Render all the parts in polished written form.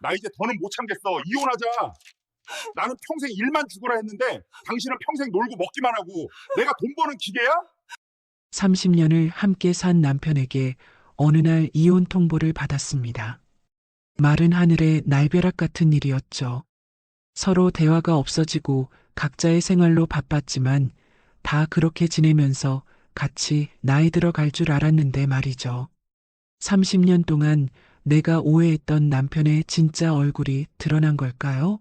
나 이제 더는 못 참겠어. 이혼하자. 나는 평생 일만 죽으라 했는데 당신은 평생 놀고 먹기만 하고 내가 돈 버는 기계야? 30년을 함께 산 남편에게 어느 날 이혼 통보를 받았습니다. 마른 하늘의 날벼락 같은 일이었죠. 서로 대화가 없어지고 각자의 생활로 바빴지만 다 그렇게 지내면서 같이 나이 들어갈 줄 알았는데 말이죠. 30년 동안 내가 오해했던 남편의 진짜 얼굴이 드러난 걸까요?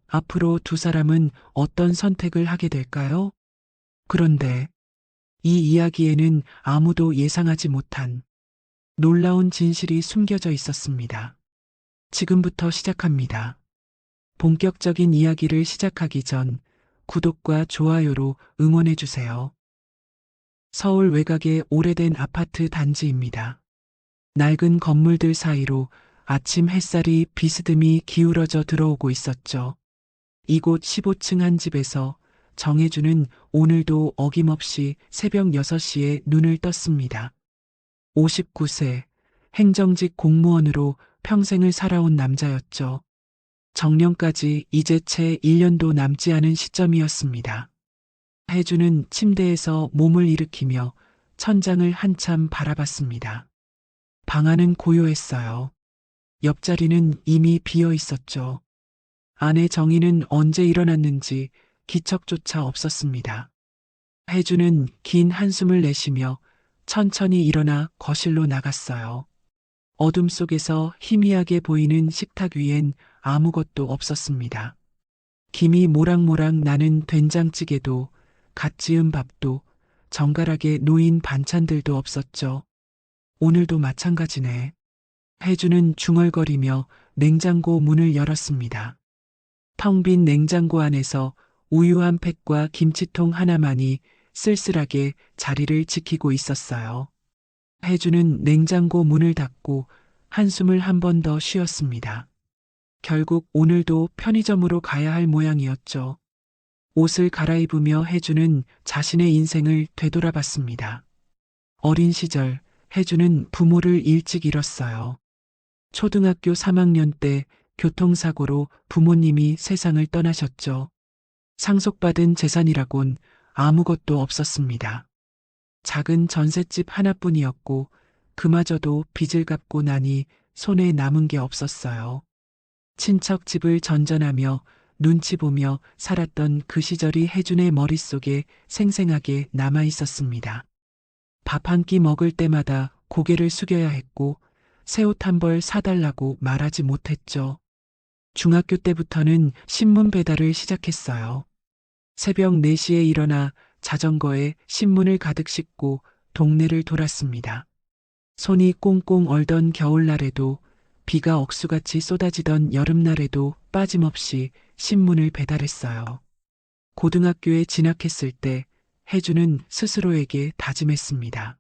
앞으로 두 사람은 어떤 선택을 하게 될까요? 그런데 이 이야기에는 아무도 예상하지 못한 놀라운 진실이 숨겨져 있었습니다. 지금부터 시작합니다. 본격적인 이야기를 시작하기 전 구독과 좋아요로 응원해 주세요. 서울 외곽의 오래된 아파트 단지입니다. 낡은 건물들 사이로 아침 햇살이 비스듬히 기울어져 들어오고 있었죠. 이곳 15층 한 집에서 정혜주는 오늘도 어김없이 새벽 6시에 눈을 떴습니다. 59세, 행정직 공무원으로 평생을 살아온 남자였죠. 정년까지 이제 채 1년도 남지 않은 시점이었습니다. 혜주는 침대에서 몸을 일으키며 천장을 한참 바라봤습니다. 방 안은 고요했어요. 옆자리는 이미 비어 있었죠. 아내 정희는 언제 일어났는지 기척조차 없었습니다. 혜주는 긴 한숨을 내쉬며 천천히 일어나 거실로 나갔어요. 어둠 속에서 희미하게 보이는 식탁 위엔 아무것도 없었습니다. 김이 모락모락 나는 된장찌개도 갓 지은 밥도 정갈하게 놓인 반찬들도 없었죠. 오늘도 마찬가지네. 혜주는 중얼거리며 냉장고 문을 열었습니다. 텅 빈 냉장고 안에서 우유 한 팩과 김치통 하나만이 쓸쓸하게 자리를 지키고 있었어요. 혜주는 냉장고 문을 닫고 한숨을 한 번 더 쉬었습니다. 결국 오늘도 편의점으로 가야 할 모양이었죠. 옷을 갈아입으며 혜주는 자신의 인생을 되돌아봤습니다. 어린 시절 혜주는 부모를 일찍 잃었어요. 초등학교 3학년 때 교통사고로 부모님이 세상을 떠나셨죠. 상속받은 재산이라곤 아무것도 없었습니다. 작은 전셋집 하나뿐이었고 그마저도 빚을 갚고 나니 손에 남은 게 없었어요. 친척 집을 전전하며 눈치 보며 살았던 그 시절이 혜준의 머릿속에 생생하게 남아 있었습니다. 밥 한 끼 먹을 때마다 고개를 숙여야 했고 새 옷 한 벌 사달라고 말하지 못했죠. 중학교 때부터는 신문 배달을 시작했어요. 새벽 4시에 일어나 자전거에 신문을 가득 싣고 동네를 돌았습니다. 손이 꽁꽁 얼던 겨울날에도 비가 억수같이 쏟아지던 여름날에도 빠짐없이 신문을 배달했어요. 고등학교에 진학했을 때 혜주는 스스로에게 다짐했습니다.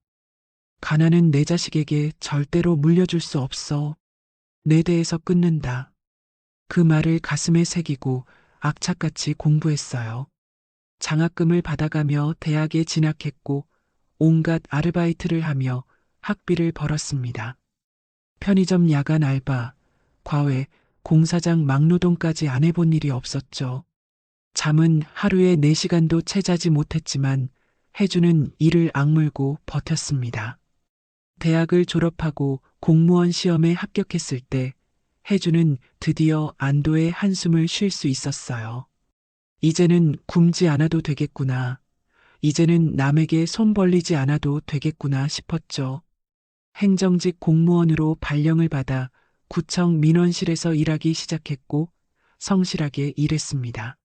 가난은 내 자식에게 절대로 물려줄 수 없어. 내 대에서 끊는다. 그 말을 가슴에 새기고 악착같이 공부했어요. 장학금을 받아가며 대학에 진학했고 온갖 아르바이트를 하며 학비를 벌었습니다. 편의점 야간 알바, 과외, 공사장 막노동까지 안 해본 일이 없었죠. 잠은 하루에 4시간도 채 자지 못했지만 혜주는 이를 악물고 버텼습니다. 대학을 졸업하고 공무원 시험에 합격했을 때 혜주는 드디어 안도의 한숨을 쉴 수 있었어요. 이제는 굶지 않아도 되겠구나. 이제는 남에게 손 벌리지 않아도 되겠구나 싶었죠. 행정직 공무원으로 발령을 받아 구청 민원실에서 일하기 시작했고 성실하게 일했습니다.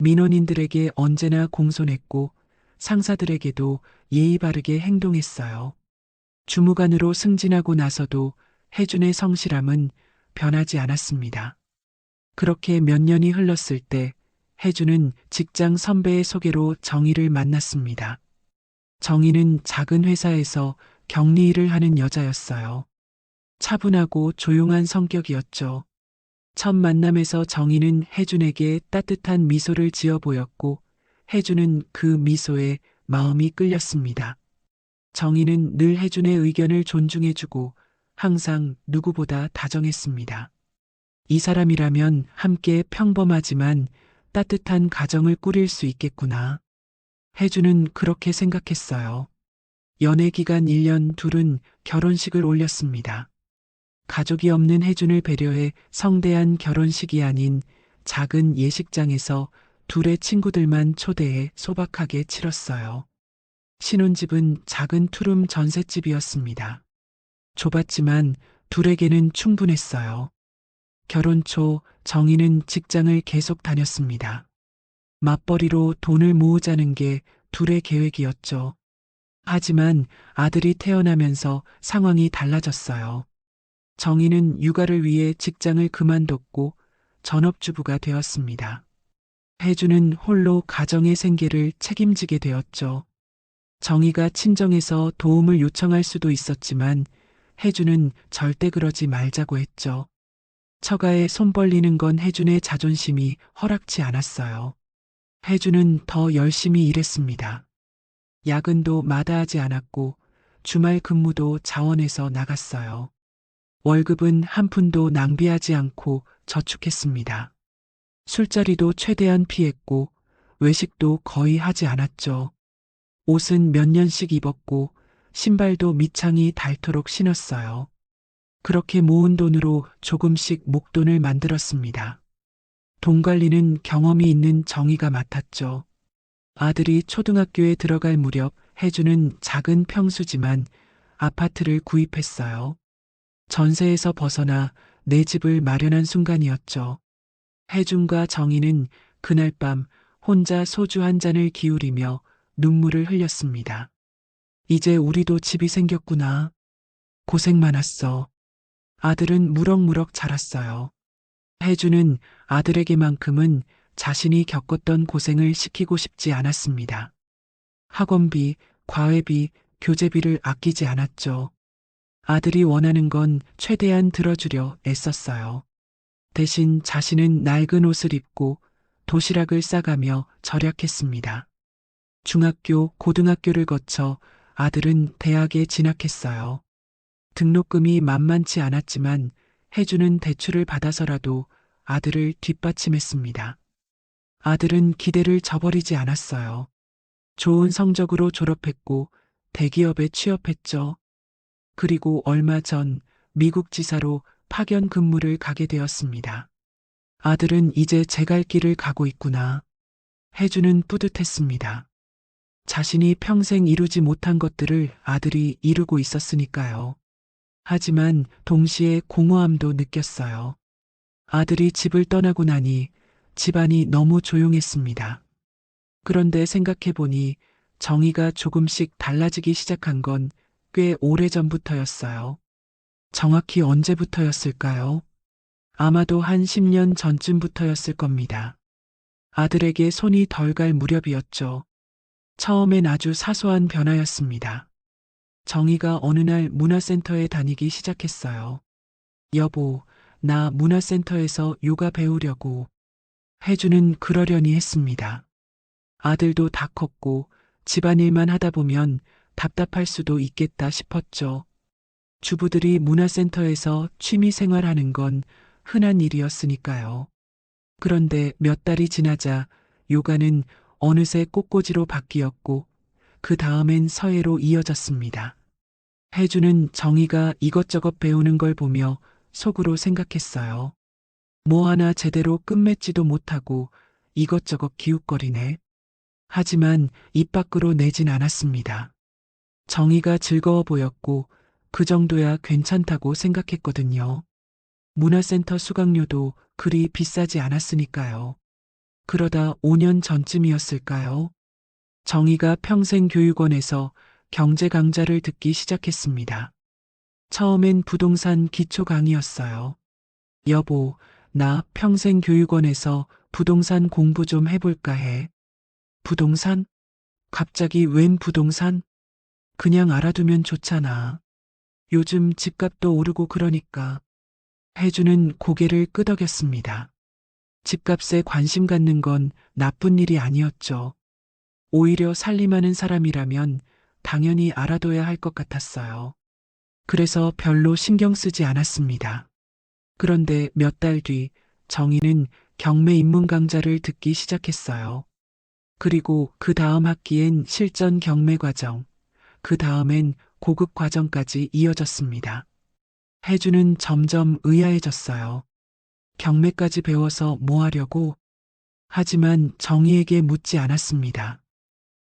민원인들에게 언제나 공손했고 상사들에게도 예의 바르게 행동했어요. 주무관으로 승진하고 나서도 혜준의 성실함은 변하지 않았습니다. 그렇게 몇 년이 흘렀을 때 혜준은 직장 선배의 소개로 정희를 만났습니다. 정희는 작은 회사에서 격리 일을 하는 여자였어요. 차분하고 조용한 성격이었죠. 첫 만남에서 정희는 혜준에게 따뜻한 미소를 지어 보였고 혜준은 그 미소에 마음이 끌렸습니다. 정희는 늘 혜준의 의견을 존중해주고 항상 누구보다 다정했습니다. 이 사람이라면 함께 평범하지만 따뜻한 가정을 꾸릴 수 있겠구나. 혜주는 그렇게 생각했어요. 연애 기간 1년 둘은 결혼식을 올렸습니다. 가족이 없는 혜준을 배려해 성대한 결혼식이 아닌 작은 예식장에서 둘의 친구들만 초대해 소박하게 치렀어요. 신혼집은 작은 투룸 전셋집이었습니다. 좁았지만 둘에게는 충분했어요. 결혼 초 정희는 직장을 계속 다녔습니다. 맞벌이로 돈을 모으자는 게 둘의 계획이었죠. 하지만 아들이 태어나면서 상황이 달라졌어요. 정희는 육아를 위해 직장을 그만뒀고 전업주부가 되었습니다. 혜주는 홀로 가정의 생계를 책임지게 되었죠. 정희가 친정에서 도움을 요청할 수도 있었지만 혜주는 절대 그러지 말자고 했죠. 처가에 손 벌리는 건 혜준의 자존심이 허락치 않았어요. 혜주는 더 열심히 일했습니다. 야근도 마다하지 않았고 주말 근무도 자원해서 나갔어요. 월급은 한 푼도 낭비하지 않고 저축했습니다. 술자리도 최대한 피했고 외식도 거의 하지 않았죠. 옷은 몇 년씩 입었고 신발도 밑창이 닳도록 신었어요. 그렇게 모은 돈으로 조금씩 목돈을 만들었습니다. 돈 관리는 경험이 있는 정희가 맡았죠. 아들이 초등학교에 들어갈 무렵 혜주는 작은 평수지만 아파트를 구입했어요. 전세에서 벗어나 내 집을 마련한 순간이었죠. 혜준과 정희는 그날 밤 혼자 소주 한 잔을 기울이며 눈물을 흘렸습니다. 이제 우리도 집이 생겼구나. 고생 많았어. 아들은 무럭무럭 자랐어요. 혜주는 아들에게만큼은 자신이 겪었던 고생을 시키고 싶지 않았습니다. 학원비, 과외비, 교재비를 아끼지 않았죠. 아들이 원하는 건 최대한 들어주려 애썼어요. 대신 자신은 낡은 옷을 입고 도시락을 싸가며 절약했습니다. 중학교, 고등학교를 거쳐 아들은 대학에 진학했어요. 등록금이 만만치 않았지만 혜주는 대출을 받아서라도 아들을 뒷받침했습니다. 아들은 기대를 저버리지 않았어요. 좋은 성적으로 졸업했고 대기업에 취업했죠. 그리고 얼마 전 미국 지사로 파견 근무를 가게 되었습니다. 아들은 이제 제 갈 길을 가고 있구나. 혜주는 뿌듯했습니다. 자신이 평생 이루지 못한 것들을 아들이 이루고 있었으니까요. 하지만 동시에 공허함도 느꼈어요. 아들이 집을 떠나고 나니 집안이 너무 조용했습니다. 그런데 생각해보니 정희가 조금씩 달라지기 시작한 건 꽤 오래전부터였어요. 정확히 언제부터였을까요? 아마도 한 10년 전쯤부터였을 겁니다. 아들에게 손이 덜 갈 무렵이었죠. 처음엔 아주 사소한 변화였습니다. 정희가 어느 날 문화센터에 다니기 시작했어요. 여보, 나 문화센터에서 요가 배우려고. 혜주는 그러려니 했습니다. 아들도 다 컸고 집안일만 하다 보면 답답할 수도 있겠다 싶었죠. 주부들이 문화센터에서 취미 생활하는 건 흔한 일이었으니까요. 그런데 몇 달이 지나자 요가는 어느새 꽃꽂이로 바뀌었고 그 다음엔 서예로 이어졌습니다. 혜주는 정희가 이것저것 배우는 걸 보며 속으로 생각했어요. 뭐 하나 제대로 끝맺지도 못하고 이것저것 기웃거리네. 하지만 입 밖으로 내진 않았습니다. 정희가 즐거워 보였고 그 정도야 괜찮다고 생각했거든요. 문화센터 수강료도 그리 비싸지 않았으니까요. 그러다 5년 전쯤이었을까요? 정희가 평생교육원에서 경제 강좌를 듣기 시작했습니다. 처음엔 부동산 기초 강의였어요. 여보, 나 평생교육원에서 부동산 공부 좀 해볼까 해. 부동산? 갑자기 웬 부동산? 그냥 알아두면 좋잖아. 요즘 집값도 오르고 그러니까. 혜주는 고개를 끄덕였습니다. 집값에 관심 갖는 건 나쁜 일이 아니었죠. 오히려 살림하는 사람이라면 당연히 알아둬야 할 것 같았어요. 그래서 별로 신경 쓰지 않았습니다. 그런데 몇 달 뒤 정희는 경매 입문 강좌를 듣기 시작했어요. 그리고 그 다음 학기엔 실전 경매 과정, 그 다음엔 고급 과정까지 이어졌습니다. 혜주는 점점 의아해졌어요. 경매까지 배워서 뭐 하려고? 하지만 정희에게 묻지 않았습니다.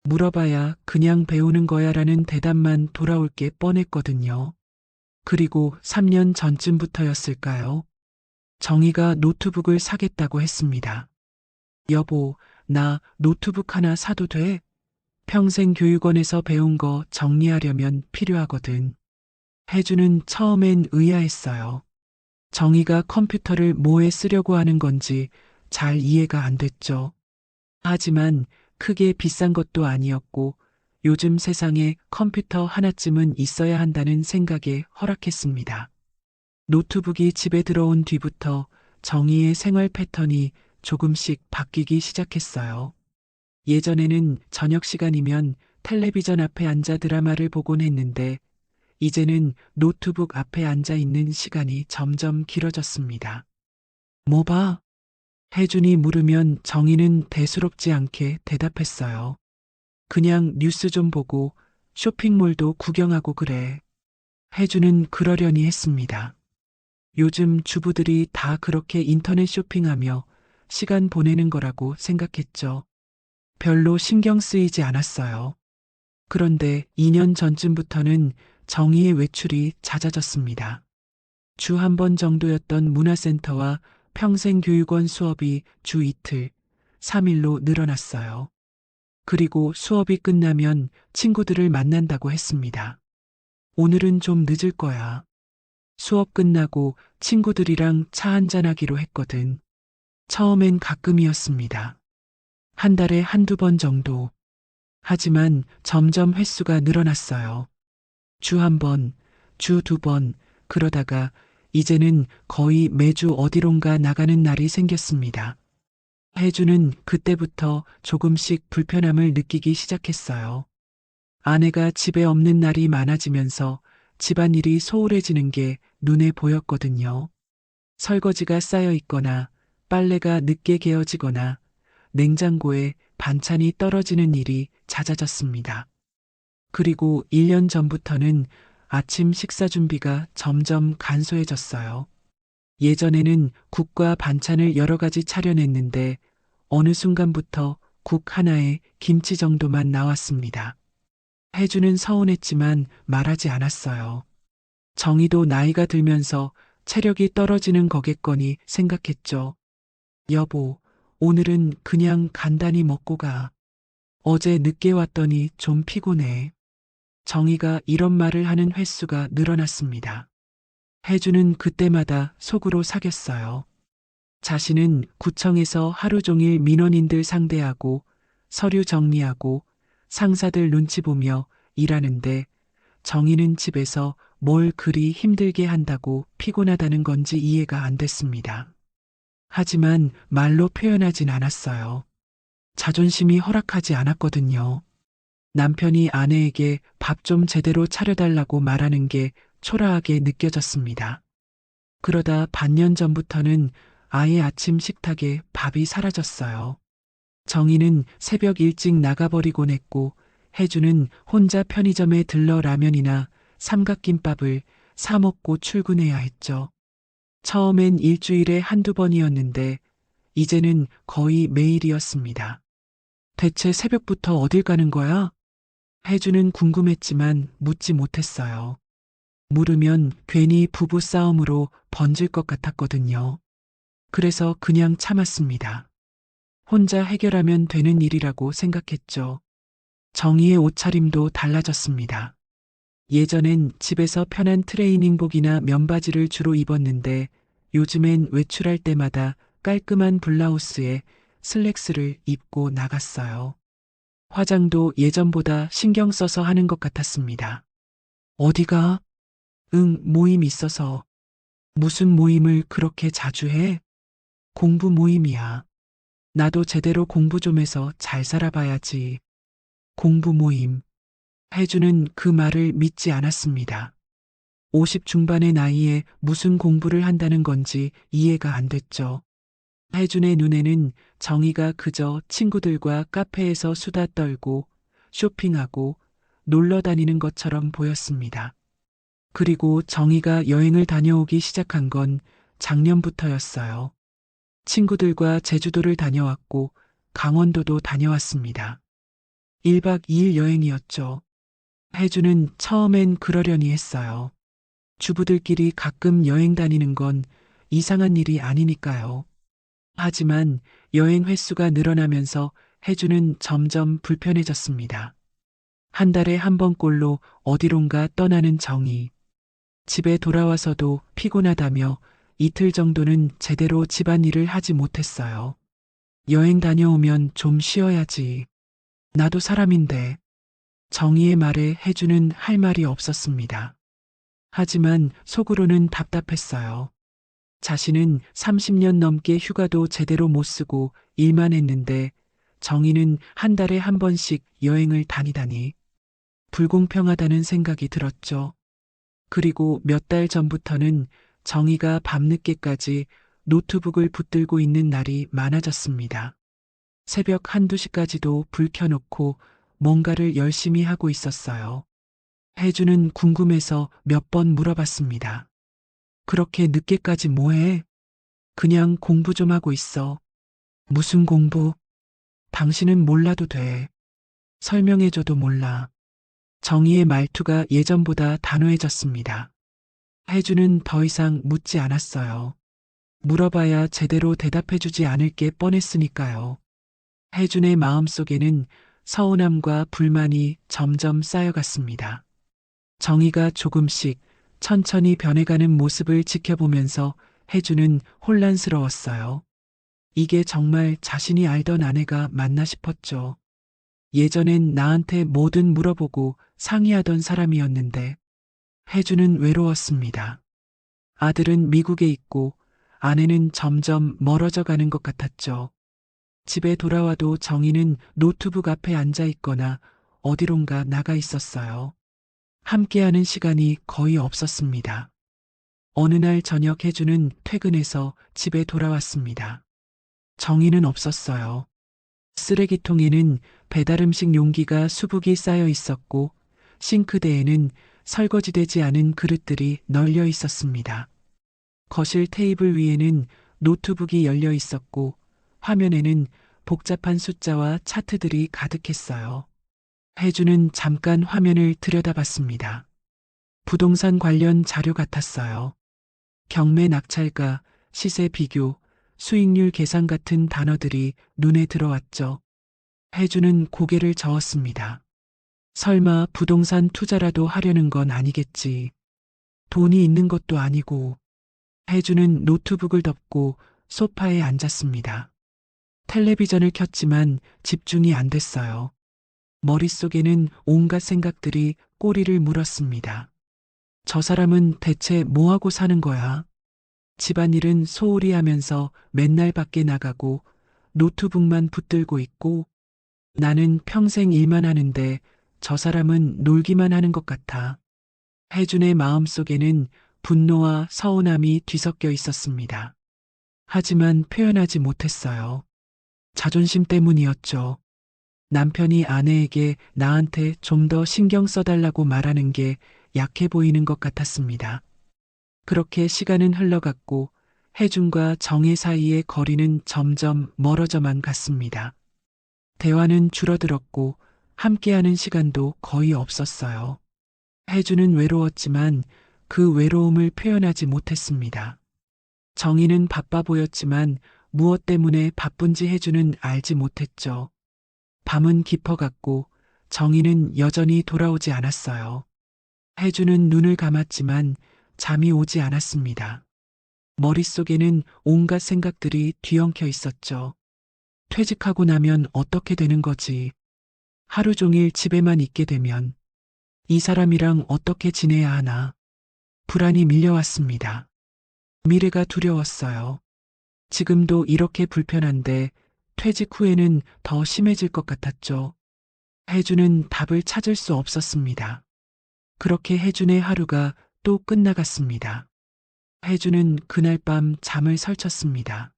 물어봐야 그냥 배우는 거야라는 대답만 돌아올 게 뻔했거든요. 그리고 3년 전쯤부터였을까요? 정희가 노트북을 사겠다고 했습니다. 여보, 나 노트북 하나 사도 돼? 평생 교육원에서 배운 거 정리하려면 필요하거든. 혜주는 처음엔 의아했어요. 정희가 컴퓨터를 뭐에 쓰려고 하는 건지 잘 이해가 안 됐죠. 하지만 크게 비싼 것도 아니었고 요즘 세상에 컴퓨터 하나쯤은 있어야 한다는 생각에 허락했습니다. 노트북이 집에 들어온 뒤부터 정희의 생활 패턴이 조금씩 바뀌기 시작했어요. 예전에는 저녁 시간이면 텔레비전 앞에 앉아 드라마를 보곤 했는데 이제는 노트북 앞에 앉아 있는 시간이 점점 길어졌습니다. 뭐 봐? 혜준이 물으면 정희는 대수롭지 않게 대답했어요. 그냥 뉴스 좀 보고 쇼핑몰도 구경하고 그래. 혜준은 그러려니 했습니다. 요즘 주부들이 다 그렇게 인터넷 쇼핑하며 시간 보내는 거라고 생각했죠. 별로 신경 쓰이지 않았어요. 그런데 2년 전쯤부터는 정희의 외출이 잦아졌습니다. 주 한 번 정도였던 문화센터와 평생교육원 수업이 주 이틀, 3일로 늘어났어요. 그리고 수업이 끝나면 친구들을 만난다고 했습니다. 오늘은 좀 늦을 거야. 수업 끝나고 친구들이랑 차 한잔하기로 했거든. 처음엔 가끔이었습니다. 한 달에 한두 번 정도. 하지만 점점 횟수가 늘어났어요. 주 한 번, 주 두 번, 그러다가 이제는 거의 매주 어디론가 나가는 날이 생겼습니다. 혜주는 그때부터 조금씩 불편함을 느끼기 시작했어요. 아내가 집에 없는 날이 많아지면서 집안일이 소홀해지는 게 눈에 보였거든요. 설거지가 쌓여 있거나 빨래가 늦게 개어지거나 냉장고에 반찬이 떨어지는 일이 잦아졌습니다. 그리고 1년 전부터는 아침 식사 준비가 점점 간소해졌어요. 예전에는 국과 반찬을 여러 가지 차려냈는데 어느 순간부터 국 하나에 김치 정도만 나왔습니다. 혜주는 서운했지만 말하지 않았어요. 정희도 나이가 들면서 체력이 떨어지는 거겠거니 생각했죠. 여보, 오늘은 그냥 간단히 먹고 가. 어제 늦게 왔더니 좀 피곤해. 정희가 이런 말을 하는 횟수가 늘어났습니다. 혜주는 그때마다 속으로 사겼어요. 자신은 구청에서 하루 종일 민원인들 상대하고 서류 정리하고 상사들 눈치 보며 일하는데 정희는 집에서 뭘 그리 힘들게 한다고 피곤하다는 건지 이해가 안 됐습니다. 하지만 말로 표현하진 않았어요. 자존심이 허락하지 않았거든요. 남편이 아내에게 밥 좀 제대로 차려달라고 말하는 게 초라하게 느껴졌습니다. 그러다 반년 전부터는 아예 아침 식탁에 밥이 사라졌어요. 정희는 새벽 일찍 나가버리곤 했고 혜주는 혼자 편의점에 들러 라면이나 삼각김밥을 사 먹고 출근해야 했죠. 처음엔 일주일에 한두 번이었는데 이제는 거의 매일이었습니다. 대체 새벽부터 어딜 가는 거야? 혜주는 궁금했지만 묻지 못했어요. 물으면 괜히 부부 싸움으로 번질 것 같았거든요. 그래서 그냥 참았습니다. 혼자 해결하면 되는 일이라고 생각했죠. 정희의 옷차림도 달라졌습니다. 예전엔 집에서 편한 트레이닝복이나 면바지를 주로 입었는데 요즘엔 외출할 때마다 깔끔한 블라우스에 슬랙스를 입고 나갔어요. 화장도 예전보다 신경 써서 하는 것 같았습니다. 어디가? 응, 모임 있어서. 무슨 모임을 그렇게 자주 해? 공부 모임이야. 나도 제대로 공부 좀 해서 잘 살아봐야지. 공부 모임. 혜주는 그 말을 믿지 않았습니다. 50 중반의 나이에 무슨 공부를 한다는 건지 이해가 안 됐죠. 혜준의 눈에는 정희가 그저 친구들과 카페에서 수다 떨고 쇼핑하고 놀러 다니는 것처럼 보였습니다. 그리고 정희가 여행을 다녀오기 시작한 건 작년부터였어요. 친구들과 제주도를 다녀왔고 강원도도 다녀왔습니다. 1박 2일 여행이었죠. 혜주는 처음엔 그러려니 했어요. 주부들끼리 가끔 여행 다니는 건 이상한 일이 아니니까요. 하지만 여행 횟수가 늘어나면서 혜주는 점점 불편해졌습니다. 한 달에 한 번꼴로 어디론가 떠나는 정이. 집에 돌아와서도 피곤하다며 이틀 정도는 제대로 집안일을 하지 못했어요. 여행 다녀오면 좀 쉬어야지. 나도 사람인데. 정희의 말에 혜주는 할 말이 없었습니다. 하지만 속으로는 답답했어요. 자신은 30년 넘게 휴가도 제대로 못 쓰고 일만 했는데 정희는 한 달에 한 번씩 여행을 다니다니 불공평하다는 생각이 들었죠. 그리고 몇 달 전부터는 정희가 밤늦게까지 노트북을 붙들고 있는 날이 많아졌습니다. 새벽 한두 시까지도 불 켜놓고 뭔가를 열심히 하고 있었어요. 혜주는 궁금해서 몇 번 물어봤습니다. 그렇게 늦게까지 뭐해? 그냥 공부 좀 하고 있어. 무슨 공부? 당신은 몰라도 돼. 설명해줘도 몰라. 정희의 말투가 예전보다 단호해졌습니다. 혜주는 더 이상 묻지 않았어요. 물어봐야 제대로 대답해주지 않을 게 뻔했으니까요. 혜준의 마음속에는 서운함과 불만이 점점 쌓여갔습니다. 정희가 조금씩 천천히 변해가는 모습을 지켜보면서 혜준은 혼란스러웠어요. 이게 정말 자신이 알던 아내가 맞나 싶었죠. 예전엔 나한테 뭐든 물어보고 상의하던 사람이었는데 혜준은 외로웠습니다. 아들은 미국에 있고 아내는 점점 멀어져 가는 것 같았죠. 집에 돌아와도 정희는 노트북 앞에 앉아 있거나 어디론가 나가 있었어요. 함께하는 시간이 거의 없었습니다. 어느 날 저녁 혜주는 퇴근해서 집에 돌아왔습니다. 정희는 없었어요. 쓰레기통에는 배달음식 용기가 수북이 쌓여 있었고 싱크대에는 설거지되지 않은 그릇들이 널려 있었습니다. 거실 테이블 위에는 노트북이 열려 있었고 화면에는 복잡한 숫자와 차트들이 가득했어요. 혜주는 잠깐 화면을 들여다봤습니다. 부동산 관련 자료 같았어요. 경매 낙찰가, 시세 비교, 수익률 계산 같은 단어들이 눈에 들어왔죠. 혜주는 고개를 저었습니다. 설마 부동산 투자라도 하려는 건 아니겠지. 돈이 있는 것도 아니고. 혜주는 노트북을 덮고 소파에 앉았습니다. 텔레비전을 켰지만 집중이 안 됐어요. 머릿속에는 온갖 생각들이 꼬리를 물었습니다. 저 사람은 대체 뭐하고 사는 거야? 집안일은 소홀히 하면서 맨날 밖에 나가고 노트북만 붙들고 있고 나는 평생 일만 하는데 저 사람은 놀기만 하는 것 같아. 혜준의 마음속에는 분노와 서운함이 뒤섞여 있었습니다. 하지만 표현하지 못했어요. 자존심 때문이었죠. 남편이 아내에게 나한테 좀 더 신경 써달라고 말하는 게 약해 보이는 것 같았습니다. 그렇게 시간은 흘러갔고 혜준과 정혜 사이의 거리는 점점 멀어져만 갔습니다. 대화는 줄어들었고 함께하는 시간도 거의 없었어요. 혜준은 외로웠지만 그 외로움을 표현하지 못했습니다. 정희는 바빠 보였지만 무엇 때문에 바쁜지 혜준은 알지 못했죠. 밤은 깊어갔고 정희는 여전히 돌아오지 않았어요. 혜준은 눈을 감았지만 잠이 오지 않았습니다. 머릿속에는 온갖 생각들이 뒤엉켜 있었죠. 퇴직하고 나면 어떻게 되는 거지? 하루 종일 집에만 있게 되면 이 사람이랑 어떻게 지내야 하나? 불안이 밀려왔습니다. 미래가 두려웠어요. 지금도 이렇게 불편한데 퇴직 후에는 더 심해질 것 같았죠. 혜준은 답을 찾을 수 없었습니다. 그렇게 혜준의 하루가 또 끝나갔습니다. 혜주는 그날 밤 잠을 설쳤습니다.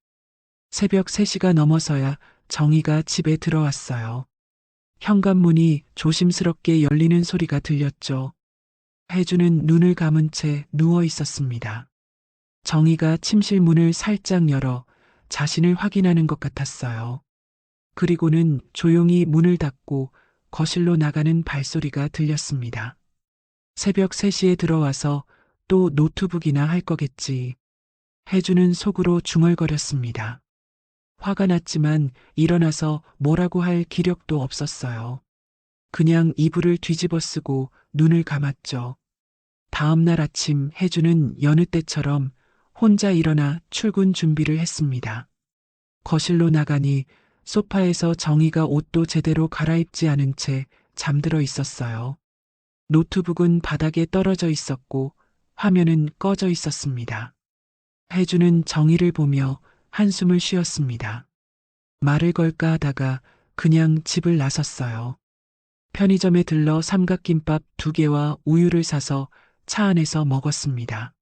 새벽 3시가 넘어서야 정희가 집에 들어왔어요. 현관문이 조심스럽게 열리는 소리가 들렸죠. 혜주는 눈을 감은 채 누워 있었습니다. 정희가 침실 문을 살짝 열어 자신을 확인하는 것 같았어요. 그리고는 조용히 문을 닫고 거실로 나가는 발소리가 들렸습니다. 새벽 3시에 들어와서 또 노트북이나 할 거겠지. 혜주는 속으로 중얼거렸습니다. 화가 났지만 일어나서 뭐라고 할 기력도 없었어요. 그냥 이불을 뒤집어 쓰고 눈을 감았죠. 다음 날 아침 혜주는 여느 때처럼 혼자 일어나 출근 준비를 했습니다. 거실로 나가니 소파에서 정희가 옷도 제대로 갈아입지 않은 채 잠들어 있었어요. 노트북은 바닥에 떨어져 있었고 화면은 꺼져 있었습니다. 혜주는 정희를 보며 한숨을 쉬었습니다. 말을 걸까 하다가 그냥 집을 나섰어요. 편의점에 들러 삼각김밥 2개와 우유를 사서 차 안에서 먹었습니다.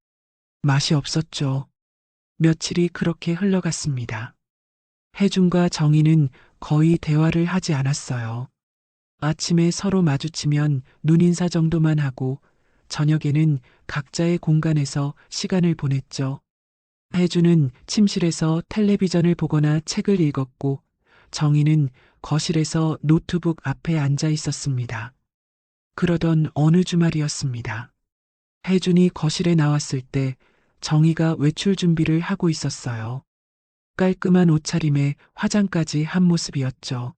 맛이 없었죠. 며칠이 그렇게 흘러갔습니다. 혜준과 정희는 거의 대화를 하지 않았어요. 아침에 서로 마주치면 눈인사 정도만 하고 저녁에는 각자의 공간에서 시간을 보냈죠. 혜주는 침실에서 텔레비전을 보거나 책을 읽었고 정희는 거실에서 노트북 앞에 앉아 있었습니다. 그러던 어느 주말이었습니다. 혜준이 거실에 나왔을 때 정희가 외출 준비를 하고 있었어요. 깔끔한 옷차림에 화장까지 한 모습이었죠.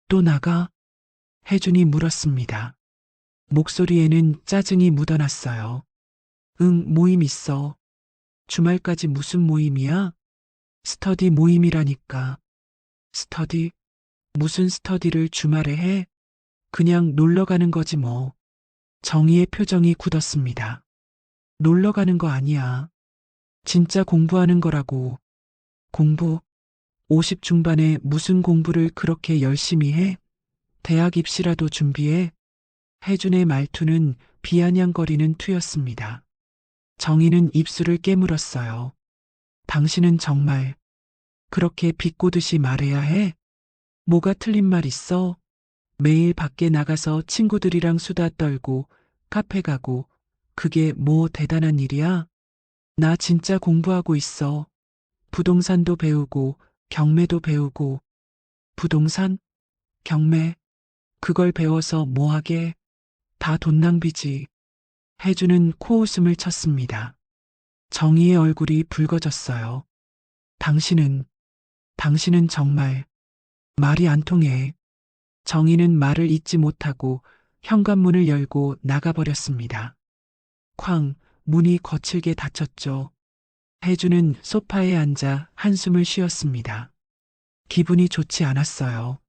또 나가? 혜준이 물었습니다. 목소리에는 짜증이 묻어났어요. 응, 모임 있어. 주말까지 무슨 모임이야? 스터디 모임이라니까. 스터디? 무슨 스터디를 주말에 해? 그냥 놀러 가는 거지 뭐. 정희의 표정이 굳었습니다. 놀러 가는 거 아니야. 진짜 공부하는 거라고. 공부? 50 중반에 무슨 공부를 그렇게 열심히 해? 대학 입시라도 준비해? 혜준의 말투는 비아냥거리는 투였습니다. 정희는 입술을 깨물었어요. 당신은 정말 그렇게 비꼬듯이 말해야 해? 뭐가 틀린 말 있어? 매일 밖에 나가서 친구들이랑 수다 떨고 카페 가고 그게 뭐 대단한 일이야? 나 진짜 공부하고 있어. 부동산도 배우고 경매도 배우고. 부동산? 경매? 그걸 배워서 뭐 하게? 다 돈 낭비지. 혜주는 코웃음을 쳤습니다. 정희의 얼굴이 붉어졌어요. 당신은 정말 말이 안 통해. 정희는 말을 잇지 못하고 현관문을 열고 나가버렸습니다. 쾅, 문이 거칠게 닫혔죠. 혜주는 소파에 앉아 한숨을 쉬었습니다. 기분이 좋지 않았어요.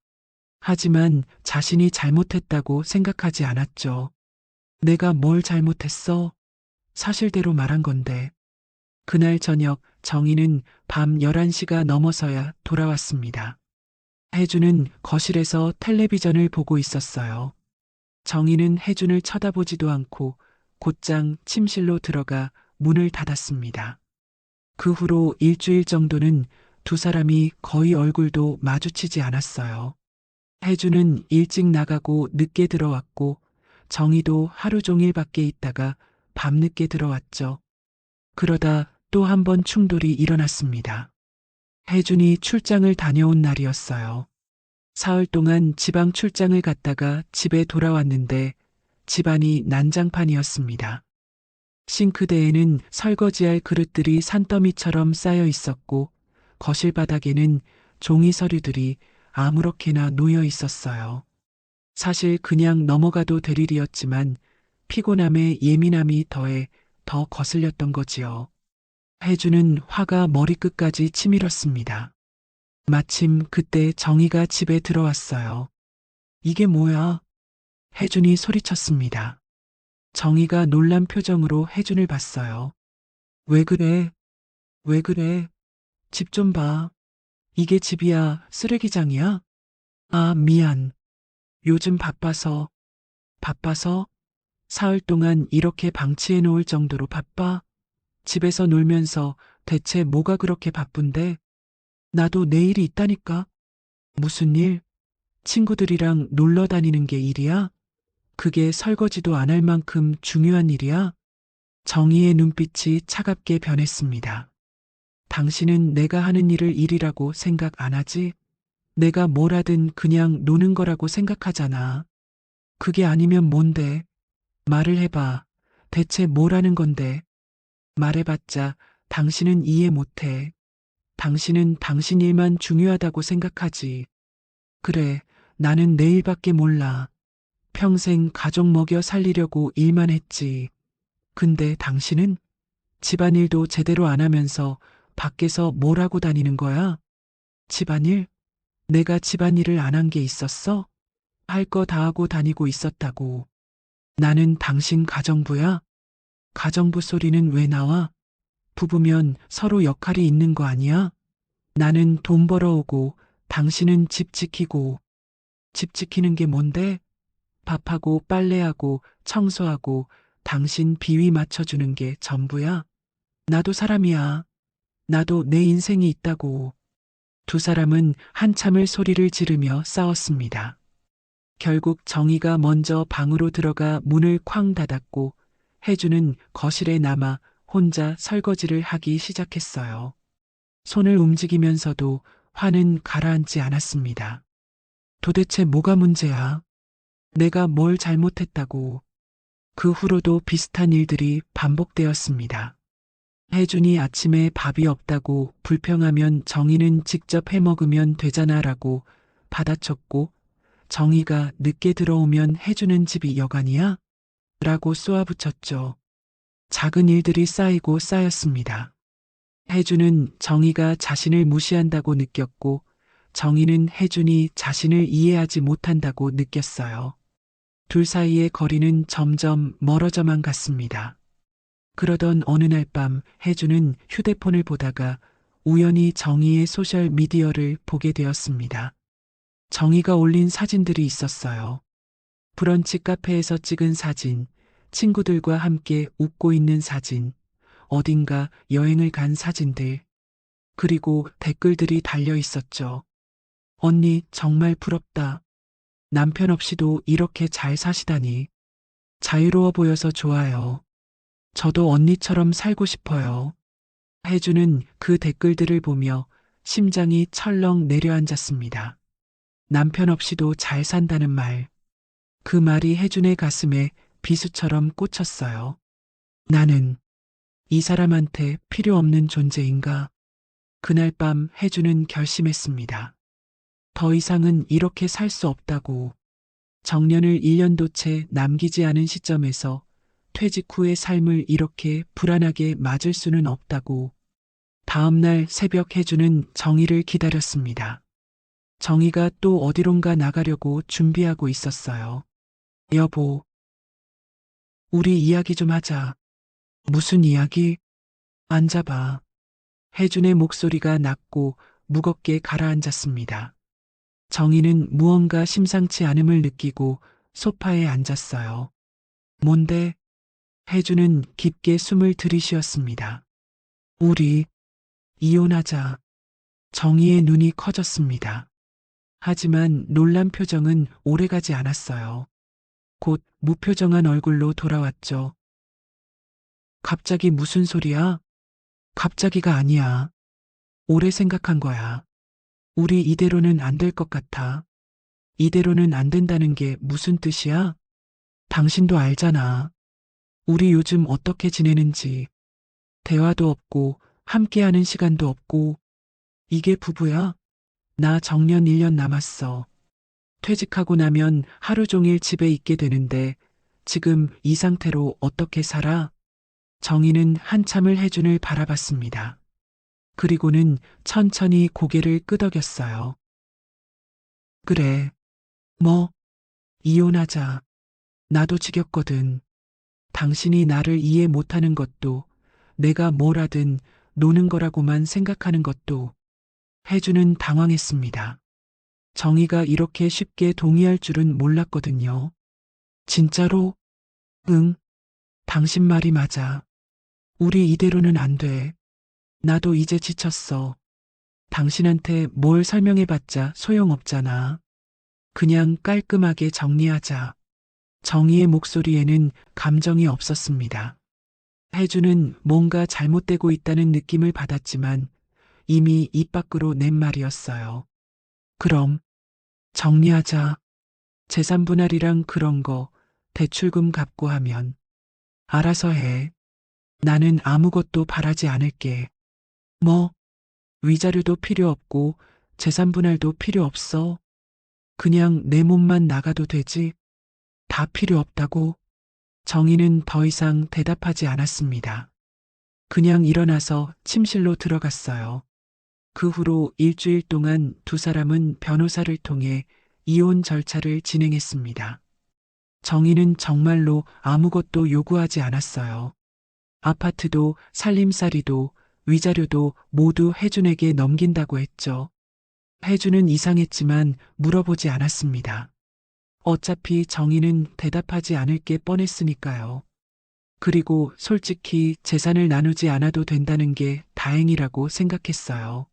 하지만 자신이 잘못했다고 생각하지 않았죠. 내가 뭘 잘못했어? 사실대로 말한 건데. 그날 저녁 정희는 밤 11시가 넘어서야 돌아왔습니다. 혜주는 거실에서 텔레비전을 보고 있었어요. 정희는 혜준을 쳐다보지도 않고 곧장 침실로 들어가 문을 닫았습니다. 그 후로 일주일 정도는 두 사람이 거의 얼굴도 마주치지 않았어요. 혜준은 일찍 나가고 늦게 들어왔고 정희도 하루 종일 밖에 있다가 밤늦게 들어왔죠. 그러다 또 한 번 충돌이 일어났습니다. 혜준이 출장을 다녀온 날이었어요. 사흘 동안 지방 출장을 갔다가 집에 돌아왔는데 집안이 난장판이었습니다. 싱크대에는 설거지할 그릇들이 산더미처럼 쌓여 있었고 거실 바닥에는 종이 서류들이 아무렇게나 놓여 있었어요. 사실 그냥 넘어가도 될 일이었지만 피곤함에 예민함이 더해 더 거슬렸던 거지요. 혜주는 화가 머리끝까지 치밀었습니다. 마침 그때 정희가 집에 들어왔어요. 이게 뭐야? 혜준이 소리쳤습니다. 정희가 놀란 표정으로 혜준을 봤어요. 왜 그래? 왜 그래? 집 좀 봐. 이게 집이야, 쓰레기장이야? 아, 미안. 요즘 바빠서. 바빠서? 사흘 동안 이렇게 방치해 놓을 정도로 바빠? 집에서 놀면서 대체 뭐가 그렇게 바쁜데? 나도 내일이 있다니까. 무슨 일? 친구들이랑 놀러 다니는 게 일이야? 그게 설거지도 안 할 만큼 중요한 일이야? 정희의 눈빛이 차갑게 변했습니다. 당신은 내가 하는 일을 일이라고 생각 안 하지? 내가 뭘 하든 그냥 노는 거라고 생각하잖아. 그게 아니면 뭔데? 말을 해봐. 대체 뭘 하는 건데? 말해봤자 당신은 이해 못해. 당신은 당신 일만 중요하다고 생각하지. 그래, 나는 내 일밖에 몰라. 평생 가족 먹여 살리려고 일만 했지. 근데 당신은 집안일도 제대로 안 하면서 밖에서 뭘 하고 다니는 거야? 집안일? 내가 집안일을 안 한 게 있었어? 할 거 다 하고 다니고 있었다고. 나는 당신 가정부야? 가정부 소리는 왜 나와? 부부면 서로 역할이 있는 거 아니야? 나는 돈 벌어오고 당신은 집 지키고. 집 지키는 게 뭔데? 밥하고 빨래하고 청소하고 당신 비위 맞춰주는 게 전부야? 나도 사람이야. 나도 내 인생이 있다고. 두 사람은 한참을 소리를 지르며 싸웠습니다. 결국 정희가 먼저 방으로 들어가 문을 쾅 닫았고 혜주는 거실에 남아 혼자 설거지를 하기 시작했어요. 손을 움직이면서도 화는 가라앉지 않았습니다. 도대체 뭐가 문제야? 내가 뭘 잘못했다고. 그 후로도 비슷한 일들이 반복되었습니다. 혜준이 아침에 밥이 없다고 불평하면 정희는 직접 해 먹으면 되잖아라고 받아쳤고 정희가 늦게 들어오면 해주는 집이 여간이야? 라고 쏘아붙였죠. 작은 일들이 쌓이고 쌓였습니다. 혜준은 정희가 자신을 무시한다고 느꼈고 정희는 혜준이 자신을 이해하지 못한다고 느꼈어요. 둘 사이의 거리는 점점 멀어져만 갔습니다. 그러던 어느 날 밤 혜준은 휴대폰을 보다가 우연히 정희의 소셜 미디어를 보게 되었습니다. 정희가 올린 사진들이 있었어요. 브런치 카페에서 찍은 사진, 친구들과 함께 웃고 있는 사진, 어딘가 여행을 간 사진들, 그리고 댓글들이 달려 있었죠. 언니 정말 부럽다. 남편 없이도 이렇게 잘 사시다니. 자유로워 보여서 좋아요. 저도 언니처럼 살고 싶어요. 혜주는 그 댓글들을 보며 심장이 철렁 내려앉았습니다. 남편 없이도 잘 산다는 말. 그 말이 혜준의 가슴에 비수처럼 꽂혔어요. 나는 이 사람한테 필요 없는 존재인가? 그날 밤 혜준은 결심했습니다. 더 이상은 이렇게 살 수 없다고. 정년을 1년도 채 남기지 않은 시점에서 퇴직 후의 삶을 이렇게 불안하게 맞을 수는 없다고. 다음날 새벽 혜준은 정희를 기다렸습니다. 정희가 또 어디론가 나가려고 준비하고 있었어요. 여보, 우리 이야기 좀 하자. 무슨 이야기? 앉아봐. 혜준의 목소리가 낮고 무겁게 가라앉았습니다. 정희는 무언가 심상치 않음을 느끼고 소파에 앉았어요. 뭔데? 혜준은 깊게 숨을 들이쉬었습니다. 우리 이혼하자. 정희의 눈이 커졌습니다. 하지만 놀란 표정은 오래가지 않았어요. 곧 무표정한 얼굴로 돌아왔죠. 갑자기 무슨 소리야? 갑자기가 아니야. 오래 생각한 거야. 우리 이대로는 안 될 것 같아. 이대로는 안 된다는 게 무슨 뜻이야? 당신도 알잖아. 우리 요즘 어떻게 지내는지. 대화도 없고 함께하는 시간도 없고. 이게 부부야? 나 정년 1년 남았어. 퇴직하고 나면 하루 종일 집에 있게 되는데 지금 이 상태로 어떻게 살아? 정희는 한참을 혜준을 바라봤습니다. 그리고는 천천히 고개를 끄덕였어요. 그래. 뭐? 이혼하자. 나도 지겹거든. 당신이 나를 이해 못하는 것도 내가 뭘 하든 노는 거라고만 생각하는 것도. 혜준은 당황했습니다. 정희가 이렇게 쉽게 동의할 줄은 몰랐거든요. 진짜로? 응, 당신 말이 맞아. 우리 이대로는 안 돼. 나도 이제 지쳤어. 당신한테 뭘 설명해봤자 소용없잖아. 그냥 깔끔하게 정리하자. 정의의 목소리에는 감정이 없었습니다. 혜주는 뭔가 잘못되고 있다는 느낌을 받았지만 이미 입 밖으로 낸 말이었어요. 그럼 정리하자. 재산 분할이랑 그런 거 대출금 갚고 하면 알아서 해. 나는 아무것도 바라지 않을게. 뭐 위자료도 필요 없고 재산 분할도 필요 없어. 그냥 내 몸만 나가도 되지. 다 필요 없다고. 정희는 더 이상 대답하지 않았습니다. 그냥 일어나서 침실로 들어갔어요. 그 후로 일주일 동안 두 사람은 변호사를 통해 이혼 절차를 진행했습니다. 정희는 정말로 아무것도 요구하지 않았어요. 아파트도 살림살이도 위자료도 모두 혜준에게 넘긴다고 했죠. 혜준은 이상했지만 물어보지 않았습니다. 어차피 정희는 대답하지 않을 게 뻔했으니까요. 그리고 솔직히 재산을 나누지 않아도 된다는 게 다행이라고 생각했어요.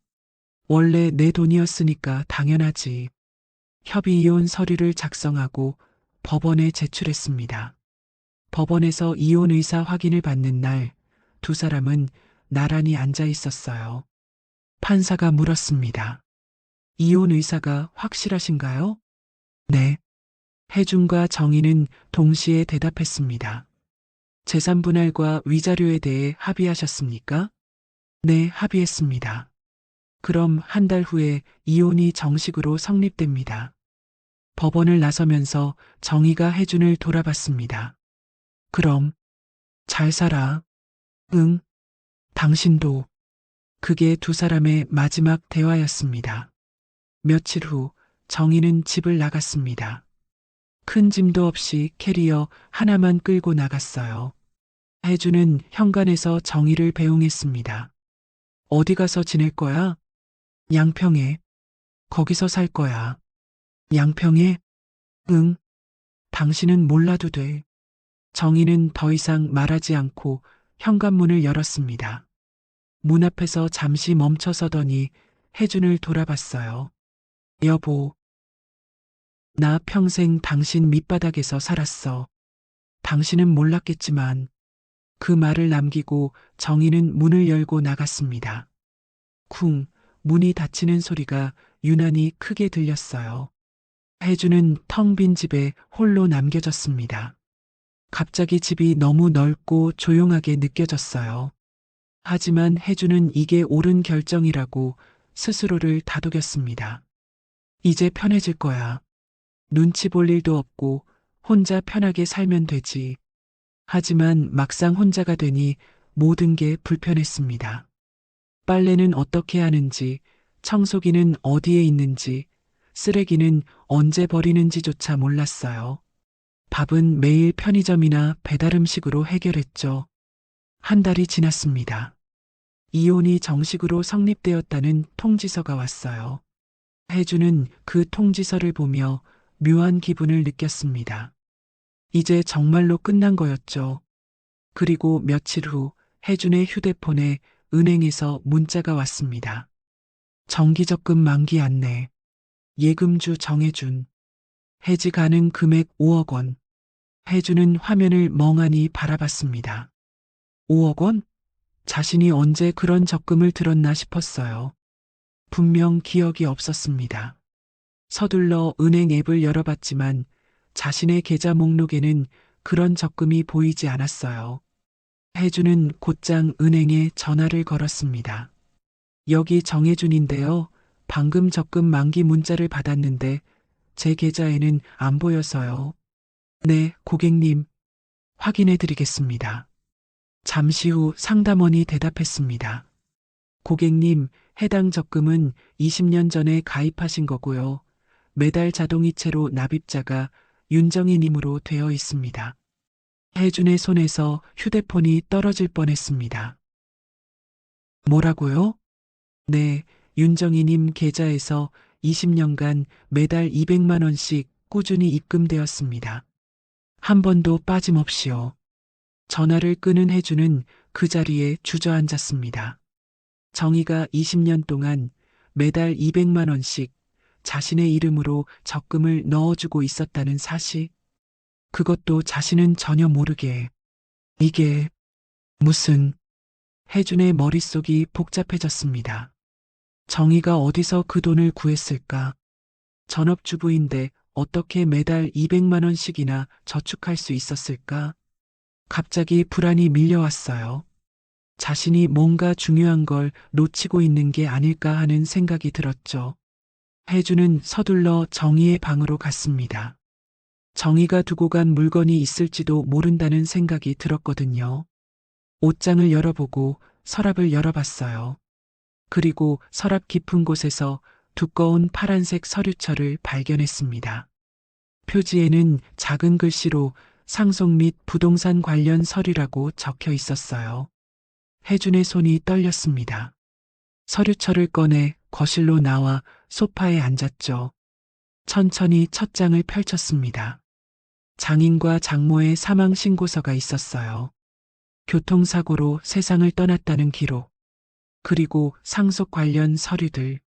원래 내 돈이었으니까 당연하지. 협의 이혼 서류를 작성하고 법원에 제출했습니다. 법원에서 이혼 의사 확인을 받는 날, 두 사람은 나란히 앉아 있었어요. 판사가 물었습니다. 이혼 의사가 확실하신가요? 네. 혜준과 정희는 동시에 대답했습니다. 재산 분할과 위자료에 대해 합의하셨습니까? 네, 합의했습니다. 그럼 한 달 후에 이혼이 정식으로 성립됩니다. 법원을 나서면서 정희가 혜준을 돌아봤습니다. 그럼 잘 살아. 응, 당신도. 그게 두 사람의 마지막 대화였습니다. 며칠 후 정희는 집을 나갔습니다. 큰 짐도 없이 캐리어 하나만 끌고 나갔어요. 혜주는 현관에서 정희를 배웅했습니다. 어디 가서 지낼 거야? 양평에. 거기서 살 거야. 양평에? 응. 당신은 몰라도 돼. 정희는 더 이상 말하지 않고 현관문을 열었습니다. 문 앞에서 잠시 멈춰서더니 혜준을 돌아봤어요. 여보. 나 평생 당신 밑바닥에서 살았어. 당신은 몰랐겠지만 그 말을 남기고 정희는 문을 열고 나갔습니다. 쿵, 문이 닫히는 소리가 유난히 크게 들렸어요. 혜주는 텅 빈 집에 홀로 남겨졌습니다. 갑자기 집이 너무 넓고 조용하게 느껴졌어요. 하지만 혜주는 이게 옳은 결정이라고 스스로를 다독였습니다. 이제 편해질 거야. 눈치 볼 일도 없고 혼자 편하게 살면 되지. 하지만 막상 혼자가 되니 모든 게 불편했습니다. 빨래는 어떻게 하는지, 청소기는 어디에 있는지, 쓰레기는 언제 버리는지조차 몰랐어요. 밥은 매일 편의점이나 배달 음식으로 해결했죠. 한 달이 지났습니다. 이혼이 정식으로 성립되었다는 통지서가 왔어요. 혜주는 그 통지서를 보며 묘한 기분을 느꼈습니다. 이제 정말로 끝난 거였죠. 그리고 며칠 후 혜준의 휴대폰에 은행에서 문자가 왔습니다. 정기적금 만기 안내. 예금주 정혜준. 해지 가능 금액 5억 원. 혜준은 화면을 멍하니 바라봤습니다. 5억 원? 자신이 언제 그런 적금을 들었나 싶었어요. 분명 기억이 없었습니다. 서둘러 은행 앱을 열어봤지만 자신의 계좌 목록에는 그런 적금이 보이지 않았어요. 혜준은 곧장 은행에 전화를 걸었습니다. 여기 정혜준인데요. 방금 적금 만기 문자를 받았는데 제 계좌에는 안 보여서요. 네, 고객님. 확인해 드리겠습니다. 잠시 후 상담원이 대답했습니다. 고객님, 해당 적금은 20년 전에 가입하신 거고요. 매달 자동이체로 납입자가 윤정희님으로 되어 있습니다. 혜준의 손에서 휴대폰이 떨어질 뻔했습니다. 뭐라고요? 네, 윤정희님 계좌에서 20년간 매달 200만 원씩 꾸준히 입금되었습니다. 한 번도 빠짐없이요. 전화를 끄는 혜주는 그 자리에 주저앉았습니다. 정희가 20년 동안 매달 200만 원씩 자신의 이름으로 적금을 넣어주고 있었다는 사실. 그것도 자신은 전혀 모르게. 이게 무슨. 혜준의 머릿속이 복잡해졌습니다. 정희가 어디서 그 돈을 구했을까? 전업주부인데 어떻게 매달 200만 원씩이나 저축할 수 있었을까? 갑자기 불안이 밀려왔어요. 자신이 뭔가 중요한 걸 놓치고 있는 게 아닐까 하는 생각이 들었죠. 혜주는 서둘러 정희의 방으로 갔습니다. 정희가 두고 간 물건이 있을지도 모른다는 생각이 들었거든요. 옷장을 열어보고 서랍을 열어봤어요. 그리고 서랍 깊은 곳에서 두꺼운 파란색 서류철을 발견했습니다. 표지에는 작은 글씨로 상속 및 부동산 관련 서류라고 적혀 있었어요. 혜준의 손이 떨렸습니다. 서류철을 꺼내 거실로 나와 소파에 앉았죠. 천천히 첫 장을 펼쳤습니다. 장인과 장모의 사망 신고서가 있었어요. 교통사고로 세상을 떠났다는 기록, 그리고 상속 관련 서류들,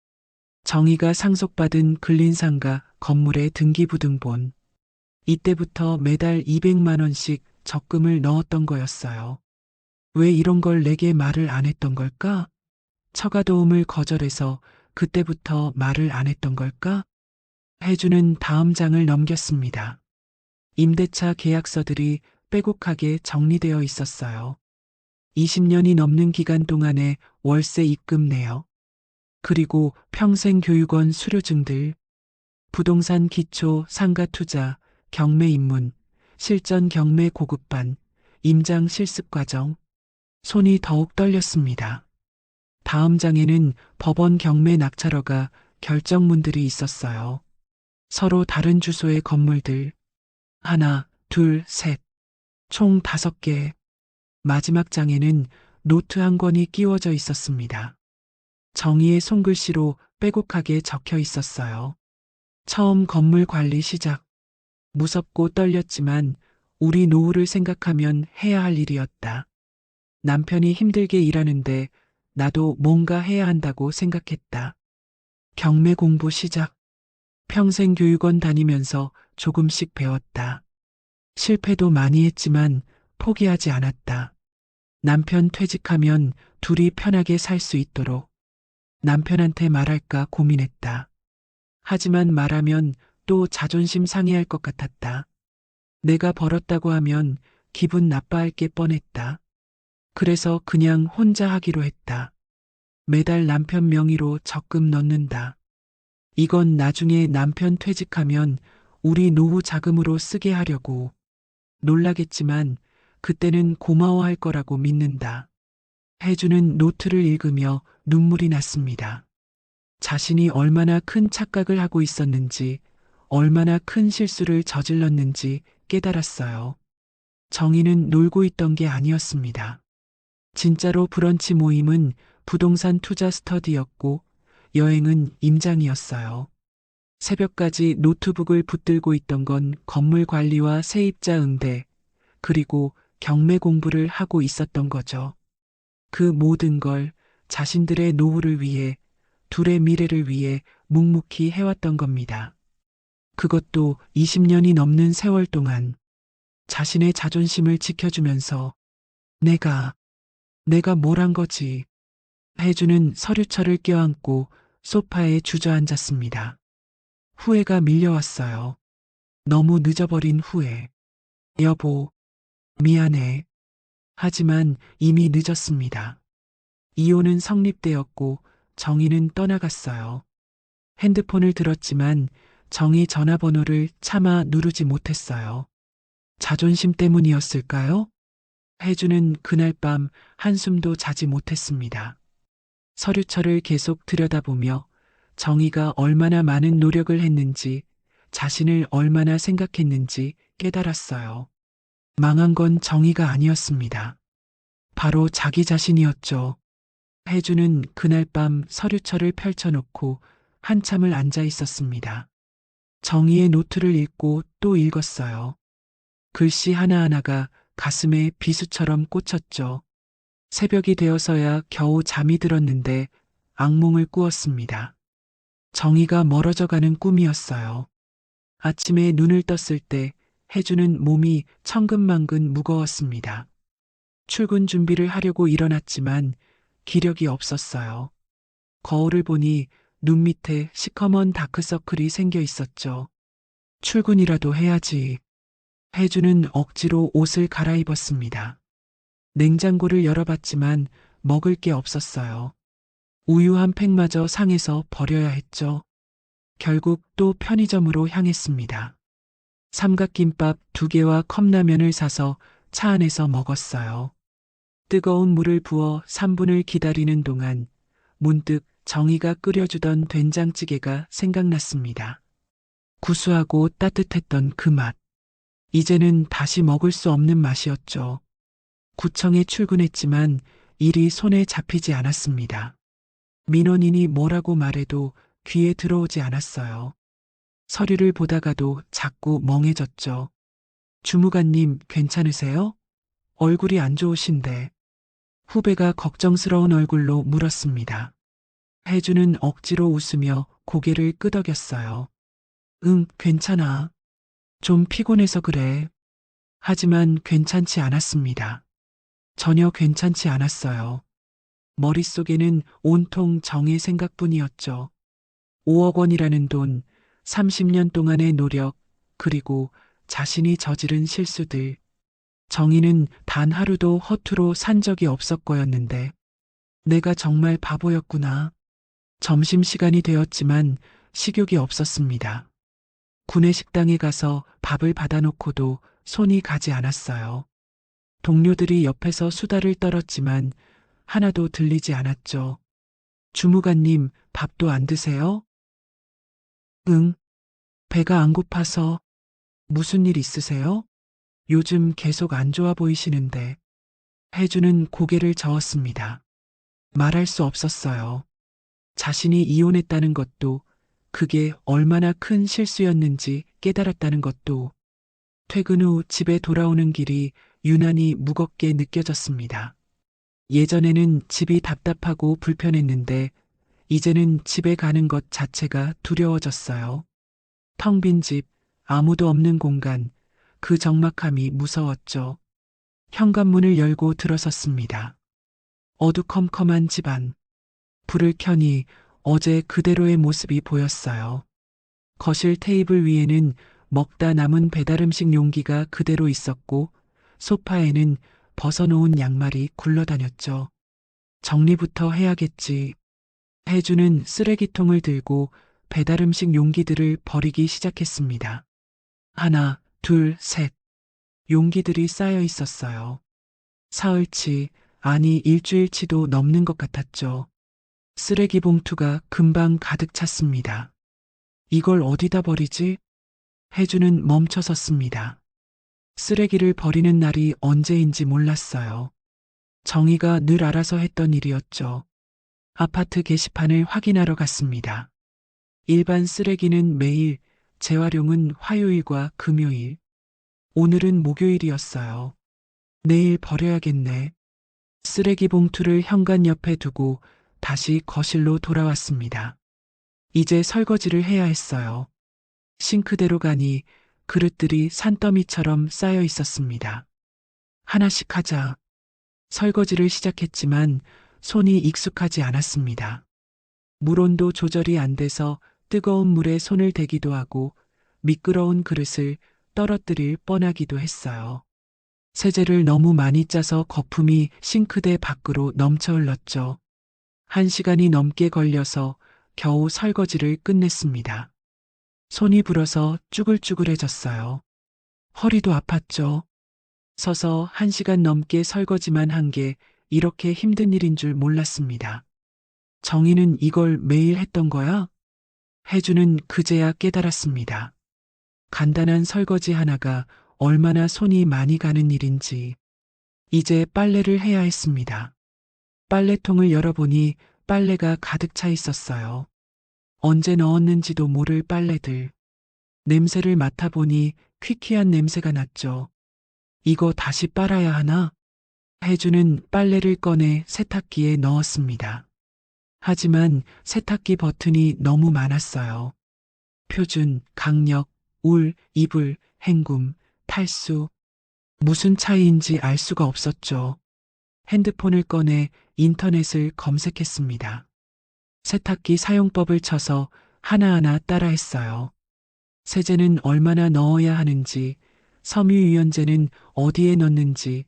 정희가 상속받은 근린상가 건물의 등기부등본. 이때부터 매달 200만 원씩 적금을 넣었던 거였어요. 왜 이런 걸 내게 말을 안 했던 걸까? 처가 도움을 거절해서 그때부터 말을 안 했던 걸까? 혜주는 다음 장을 넘겼습니다. 임대차 계약서들이 빼곡하게 정리되어 있었어요. 20년이 넘는 기간 동안의 월세 입금 내역, 그리고 평생교육원 수료증들, 부동산 기초 상가 투자, 경매 입문, 실전 경매 고급반, 임장 실습 과정. 손이 더욱 떨렸습니다. 다음 장에는 법원 경매 낙찰허가 결정문들이 있었어요. 서로 다른 주소의 건물들. 하나, 둘, 셋. 총 5개. 마지막 장에는 노트 한 권이 끼워져 있었습니다. 정희의 손글씨로 빼곡하게 적혀 있었어요. 처음 건물 관리 시작. 무섭고 떨렸지만 우리 노후를 생각하면 해야 할 일이었다. 남편이 힘들게 일하는데 나도 뭔가 해야 한다고 생각했다. 경매 공부 시작. 평생 교육원 다니면서 조금씩 배웠다. 실패도 많이 했지만 포기하지 않았다. 남편 퇴직하면 둘이 편하게 살 수 있도록. 남편한테 말할까 고민했다. 하지만 말하면 또 자존심 상해할 것 같았다. 내가 벌었다고 하면 기분 나빠할 게 뻔했다. 그래서 그냥 혼자 하기로 했다. 매달 남편 명의로 적금 넣는다. 이건 나중에 남편 퇴직하면 우리 노후 자금으로 쓰게 하려고. 놀라겠지만 그때는 고마워할 거라고 믿는다. 혜주는 노트를 읽으며 눈물이 났습니다. 자신이 얼마나 큰 착각을 하고 있었는지, 얼마나 큰 실수를 저질렀는지 깨달았어요. 정희는 놀고 있던 게 아니었습니다. 진짜로 브런치 모임은 부동산 투자 스터디였고, 여행은 임장이었어요. 새벽까지 노트북을 붙들고 있던 건 건물 관리와 세입자 응대, 그리고 경매 공부를 하고 있었던 거죠. 그 모든 걸 자신들의 노후를 위해, 둘의 미래를 위해 묵묵히 해왔던 겁니다. 그것도 20년이 넘는 세월 동안 자신의 자존심을 지켜주면서 내가 뭘 한 거지. 혜주는 서류철을 껴안고 소파에 주저앉았습니다. 후회가 밀려왔어요. 너무 늦어버린 후회. 여보, 미안해. 하지만 이미 늦었습니다. 이혼은 성립되었고 정희는 떠나갔어요. 핸드폰을 들었지만 정희 전화번호를 차마 누르지 못했어요. 자존심 때문이었을까요? 혜주는 그날 밤 한숨도 자지 못했습니다. 서류철을 계속 들여다보며 정희가 얼마나 많은 노력을 했는지, 자신을 얼마나 생각했는지 깨달았어요. 망한 건 정희가 아니었습니다. 바로 자기 자신이었죠. 혜주는 그날 밤 서류철을 펼쳐놓고 한참을 앉아 있었습니다. 정희의 노트를 읽고 또 읽었어요. 글씨 하나하나가 가슴에 비수처럼 꽂혔죠. 새벽이 되어서야 겨우 잠이 들었는데 악몽을 꾸었습니다. 정희가 멀어져가는 꿈이었어요. 아침에 눈을 떴을 때 혜주는 몸이 천근만근 무거웠습니다. 출근 준비를 하려고 일어났지만 기력이 없었어요. 거울을 보니 눈 밑에 시커먼 다크서클이 생겨 있었죠. 출근이라도 해야지. 혜주는 억지로 옷을 갈아입었습니다. 냉장고를 열어봤지만 먹을 게 없었어요. 우유 한 팩마저 상해서 버려야 했죠. 결국 또 편의점으로 향했습니다. 삼각김밥 2개와 컵라면을 사서 차 안에서 먹었어요. 뜨거운 물을 부어 3분을 기다리는 동안 문득 정희가 끓여주던 된장찌개가 생각났습니다. 구수하고 따뜻했던 그 맛. 이제는 다시 먹을 수 없는 맛이었죠. 구청에 출근했지만 일이 손에 잡히지 않았습니다. 민원인이 뭐라고 말해도 귀에 들어오지 않았어요. 서류를 보다가도 자꾸 멍해졌죠. 주무관님 괜찮으세요? 얼굴이 안 좋으신데. 후배가 걱정스러운 얼굴로 물었습니다. 혜주는 억지로 웃으며 고개를 끄덕였어요. 응, 괜찮아. 좀 피곤해서 그래. 하지만 괜찮지 않았습니다. 전혀 괜찮지 않았어요. 머릿속에는 온통 정의 생각뿐이었죠. 5억 원이라는 돈, 30년 동안의 노력, 그리고 자신이 저지른 실수들. 정의는 단 하루도 허투루 산 적이 없을 거였는데 내가 정말 바보였구나. 점심시간이 되었지만 식욕이 없었습니다. 구내식당에 가서 밥을 받아놓고도 손이 가지 않았어요. 동료들이 옆에서 수다를 떨었지만 하나도 들리지 않았죠. 주무관님, 밥도 안 드세요? 응. 배가 안 고파서. 무슨 일 있으세요? 요즘 계속 안 좋아 보이시는데. 혜주는 고개를 저었습니다. 말할 수 없었어요. 자신이 이혼했다는 것도, 그게 얼마나 큰 실수였는지 깨달았다는 것도, 퇴근 후 집에 돌아오는 길이 유난히 무겁게 느껴졌습니다. 예전에는 집이 답답하고 불편했는데, 이제는 집에 가는 것 자체가 두려워졌어요. 텅 빈 집, 아무도 없는 공간, 그 적막함이 무서웠죠. 현관문을 열고 들어섰습니다. 어두컴컴한 집안. 불을 켜니 어제 그대로의 모습이 보였어요. 거실 테이블 위에는 먹다 남은 배달음식 용기가 그대로 있었고 소파에는 벗어놓은 양말이 굴러다녔죠. 정리부터 해야겠지. 혜주는 쓰레기통을 들고 배달음식 용기들을 버리기 시작했습니다. 하나, 둘, 셋. 용기들이 쌓여 있었어요. 사흘치, 아니 일주일치도 넘는 것 같았죠. 쓰레기 봉투가 금방 가득 찼습니다. 이걸 어디다 버리지? 혜주는 멈춰 섰습니다. 쓰레기를 버리는 날이 언제인지 몰랐어요. 정희가 늘 알아서 했던 일이었죠. 아파트 게시판을 확인하러 갔습니다. 일반 쓰레기는 매일, 재활용은 화요일과 금요일. 오늘은 목요일이었어요. 내일 버려야겠네. 쓰레기 봉투를 현관 옆에 두고 다시 거실로 돌아왔습니다. 이제 설거지를 해야 했어요. 싱크대로 가니 그릇들이 산더미처럼 쌓여 있었습니다. 하나씩 하자. 설거지를 시작했지만 손이 익숙하지 않았습니다. 물온도 조절이 안 돼서 뜨거운 물에 손을 대기도 하고 미끄러운 그릇을 떨어뜨릴 뻔하기도 했어요. 세제를 너무 많이 짜서 거품이 싱크대 밖으로 넘쳐 흘렀죠. 1시간이 넘게 걸려서 겨우 설거지를 끝냈습니다. 손이 불어서 쭈글쭈글해졌어요. 허리도 아팠죠. 서서 1시간 넘게 설거지만 한 게 이렇게 힘든 일인 줄 몰랐습니다. 정희는 이걸 매일 했던 거야? 혜주는 그제야 깨달았습니다. 간단한 설거지 하나가 얼마나 손이 많이 가는 일인지. 이제 빨래를 해야 했습니다. 빨래통을 열어보니 빨래가 가득 차 있었어요. 언제 넣었는지도 모를 빨래들. 냄새를 맡아보니 퀴퀴한 냄새가 났죠. 이거 다시 빨아야 하나? 혜주는 빨래를 꺼내 세탁기에 넣었습니다. 하지만 세탁기 버튼이 너무 많았어요. 표준, 강력, 울, 이불, 헹굼, 탈수. 무슨 차이인지 알 수가 없었죠. 핸드폰을 꺼내 인터넷을 검색했습니다. 세탁기 사용법을 쳐서 하나하나 따라했어요. 세제는 얼마나 넣어야 하는지, 섬유유연제는 어디에 넣는지,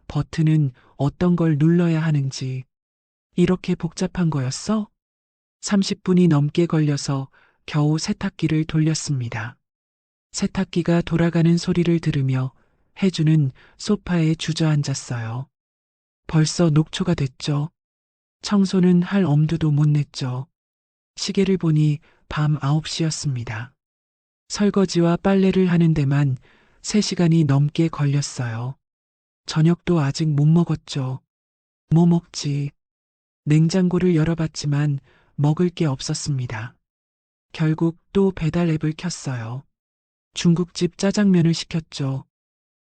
버튼은 어떤 걸 눌러야 하는지. 이렇게 복잡한 거였어? 30분이 넘게 걸려서 겨우 세탁기를 돌렸습니다. 세탁기가 돌아가는 소리를 들으며 혜주는 소파에 주저앉았어요. 벌써 녹초가 됐죠. 청소는 할 엄두도 못 냈죠. 시계를 보니 밤 9시였습니다. 설거지와 빨래를 하는 데만 3시간이 넘게 걸렸어요. 저녁도 아직 못 먹었죠. 뭐 먹지? 냉장고를 열어봤지만 먹을 게 없었습니다. 결국 또 배달 앱을 켰어요. 중국집 짜장면을 시켰죠.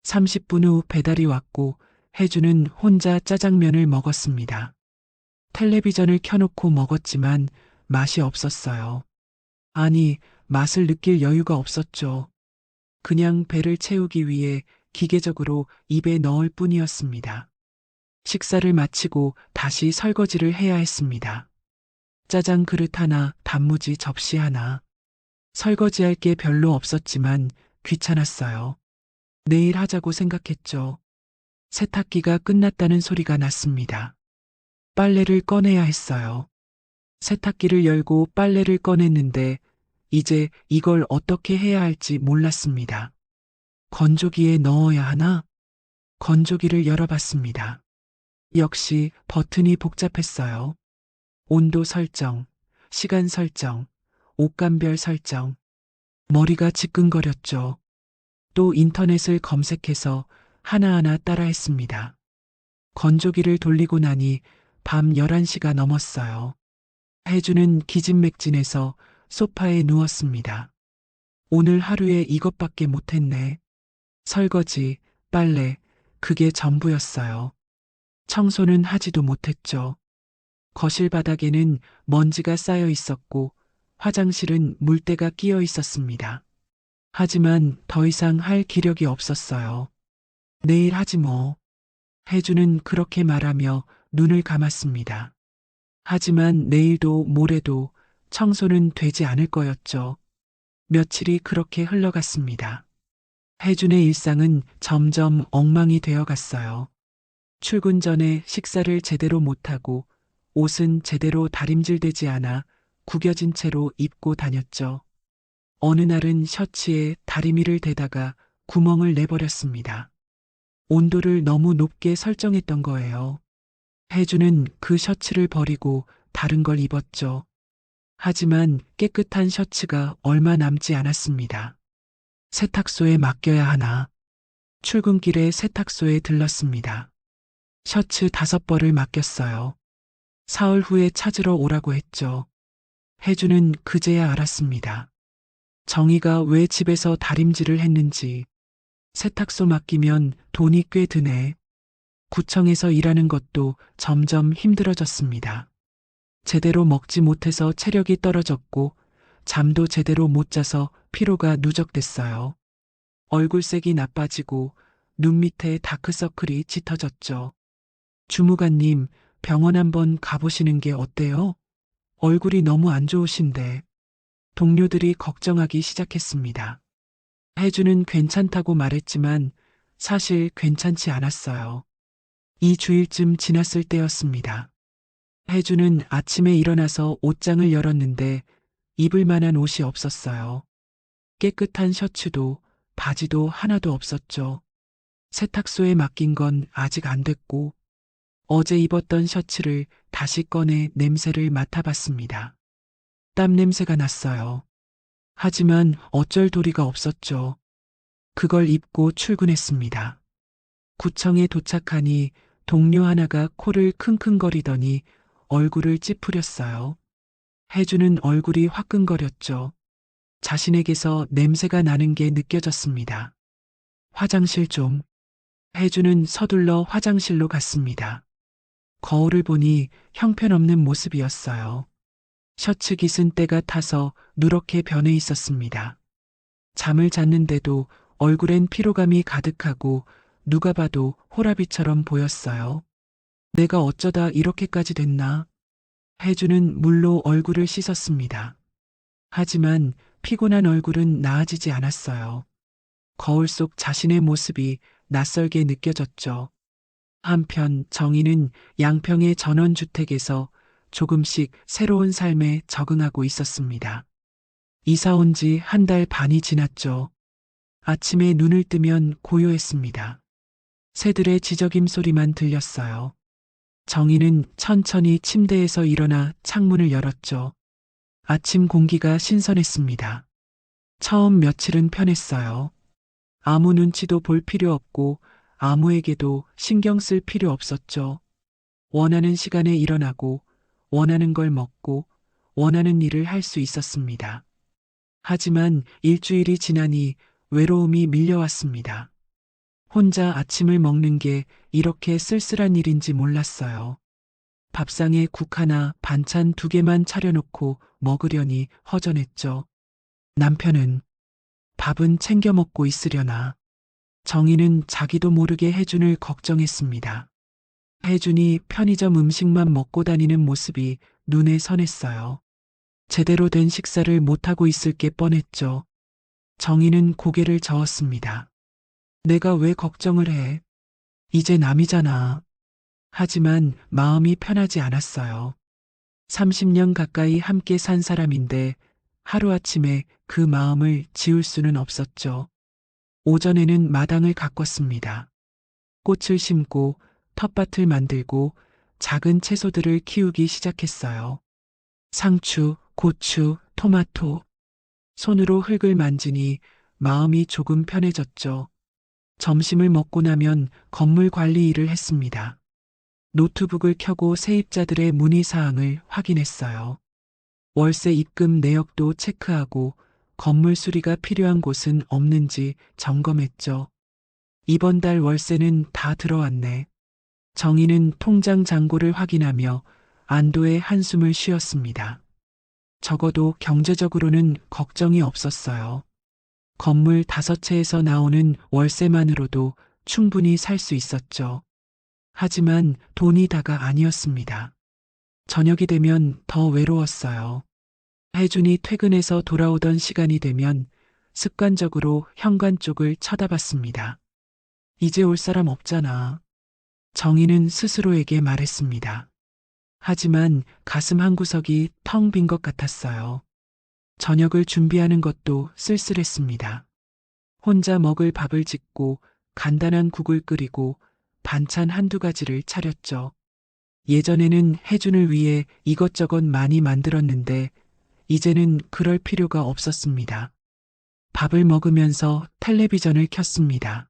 30분 후 배달이 왔고 혜주는 혼자 짜장면을 먹었습니다. 텔레비전을 켜놓고 먹었지만 맛이 없었어요. 아니, 맛을 느낄 여유가 없었죠. 그냥 배를 채우기 위해 기계적으로 입에 넣을 뿐이었습니다. 식사를 마치고 다시 설거지를 해야 했습니다. 짜장 그릇 하나, 단무지 접시 하나. 설거지할 게 별로 없었지만 귀찮았어요. 내일 하자고 생각했죠. 세탁기가 끝났다는 소리가 났습니다. 빨래를 꺼내야 했어요. 세탁기를 열고 빨래를 꺼냈는데 이제 이걸 어떻게 해야 할지 몰랐습니다. 건조기에 넣어야 하나? 건조기를 열어봤습니다. 역시 버튼이 복잡했어요. 온도 설정, 시간 설정, 옷감별 설정. 머리가 지끈거렸죠. 또 인터넷을 검색해서 하나하나 따라했습니다. 건조기를 돌리고 나니 밤 11시가 넘었어요. 혜주는 기진맥진해서 소파에 누웠습니다. 오늘 하루에 이것밖에 못했네. 설거지, 빨래, 그게 전부였어요. 청소는 하지도 못했죠. 거실 바닥에는 먼지가 쌓여 있었고 화장실은 물때가 끼어 있었습니다. 하지만 더 이상 할 기력이 없었어요. 내일 하지 뭐. 혜주는 그렇게 말하며 눈을 감았습니다. 하지만 내일도 모레도 청소는 되지 않을 거였죠. 며칠이 그렇게 흘러갔습니다. 혜준의 일상은 점점 엉망이 되어 갔어요. 출근 전에 식사를 제대로 못하고 옷은 제대로 다림질되지 않아 구겨진 채로 입고 다녔죠. 어느 날은 셔츠에 다리미를 대다가 구멍을 내버렸습니다. 온도를 너무 높게 설정했던 거예요. 혜주는 그 셔츠를 버리고 다른 걸 입었죠. 하지만 깨끗한 셔츠가 얼마 남지 않았습니다. 세탁소에 맡겨야 하나. 출근길에 세탁소에 들렀습니다. 셔츠 5벌을 맡겼어요. 사흘 후에 찾으러 오라고 했죠. 혜주는 그제야 알았습니다. 정희가 왜 집에서 다림질을 했는지. 세탁소 맡기면 돈이 꽤 드네. 구청에서 일하는 것도 점점 힘들어졌습니다. 제대로 먹지 못해서 체력이 떨어졌고 잠도 제대로 못 자서 피로가 누적됐어요. 얼굴색이 나빠지고 눈 밑에 다크서클이 짙어졌죠. 주무관님, 병원 한번 가보시는 게 어때요? 얼굴이 너무 안 좋으신데. 동료들이 걱정하기 시작했습니다. 혜주는 괜찮다고 말했지만 사실 괜찮지 않았어요. 2주일쯤 지났을 때였습니다. 혜주는 아침에 일어나서 옷장을 열었는데 입을 만한 옷이 없었어요. 깨끗한 셔츠도 바지도 하나도 없었죠. 세탁소에 맡긴 건 아직 안 됐고 어제 입었던 셔츠를 다시 꺼내 냄새를 맡아봤습니다. 땀 냄새가 났어요. 하지만 어쩔 도리가 없었죠. 그걸 입고 출근했습니다. 구청에 도착하니 동료 하나가 코를 킁킁거리더니 얼굴을 찌푸렸어요. 혜주는 얼굴이 화끈거렸죠. 자신에게서 냄새가 나는 게 느껴졌습니다. 화장실 좀. 혜주는 서둘러 화장실로 갔습니다. 거울을 보니 형편없는 모습이었어요. 셔츠 깃은 때가 타서 누렇게 변해 있었습니다. 잠을 잤는데도 얼굴엔 피로감이 가득하고 누가 봐도 호라비처럼 보였어요. 내가 어쩌다 이렇게까지 됐나? 혜주는 물로 얼굴을 씻었습니다. 하지만 피곤한 얼굴은 나아지지 않았어요. 거울 속 자신의 모습이 낯설게 느껴졌죠. 한편 정희는 양평의 전원주택에서 조금씩 새로운 삶에 적응하고 있었습니다. 이사 온 지 한 달 반이 지났죠. 아침에 눈을 뜨면 고요했습니다. 새들의 지저귐 소리만 들렸어요. 정희는 천천히 침대에서 일어나 창문을 열었죠. 아침 공기가 신선했습니다. 처음 며칠은 편했어요. 아무 눈치도 볼 필요 없고 아무에게도 신경 쓸 필요 없었죠. 원하는 시간에 일어나고 원하는 걸 먹고 원하는 일을 할 수 있었습니다. 하지만 일주일이 지나니 외로움이 밀려왔습니다. 혼자 아침을 먹는 게 이렇게 쓸쓸한 일인지 몰랐어요. 밥상에 국 하나, 반찬 2개만 차려놓고 먹으려니 허전했죠. 남편은 밥은 챙겨 먹고 있으려나. 정희는 자기도 모르게 혜준을 걱정했습니다. 혜준이 편의점 음식만 먹고 다니는 모습이 눈에 선했어요. 제대로 된 식사를 못하고 있을 게 뻔했죠. 정희는 고개를 저었습니다. 내가 왜 걱정을 해? 이제 남이잖아. 하지만 마음이 편하지 않았어요. 30년 가까이 함께 산 사람인데 하루아침에 그 마음을 지울 수는 없었죠. 오전에는 마당을 가꿨습니다. 꽃을 심고 텃밭을 만들고 작은 채소들을 키우기 시작했어요. 상추, 고추, 토마토. 손으로 흙을 만지니 마음이 조금 편해졌죠. 점심을 먹고 나면 건물 관리 일을 했습니다. 노트북을 켜고 세입자들의 문의 사항을 확인했어요. 월세 입금 내역도 체크하고 건물 수리가 필요한 곳은 없는지 점검했죠. 이번 달 월세는 다 들어왔네. 정희는 통장 잔고를 확인하며 안도의 한숨을 쉬었습니다. 적어도 경제적으로는 걱정이 없었어요. 건물 5채에서 나오는 월세만으로도 충분히 살 수 있었죠. 하지만 돈이 다가 아니었습니다. 저녁이 되면 더 외로웠어요. 혜준이 퇴근해서 돌아오던 시간이 되면 습관적으로 현관 쪽을 쳐다봤습니다. 이제 올 사람 없잖아. 정희는 스스로에게 말했습니다. 하지만 가슴 한구석이 텅 빈 것 같았어요. 저녁을 준비하는 것도 쓸쓸했습니다. 혼자 먹을 밥을 짓고 간단한 국을 끓이고 반찬 1-2가지를 차렸죠. 예전에는 혜준을 위해 이것저것 많이 만들었는데 이제는 그럴 필요가 없었습니다. 밥을 먹으면서 텔레비전을 켰습니다.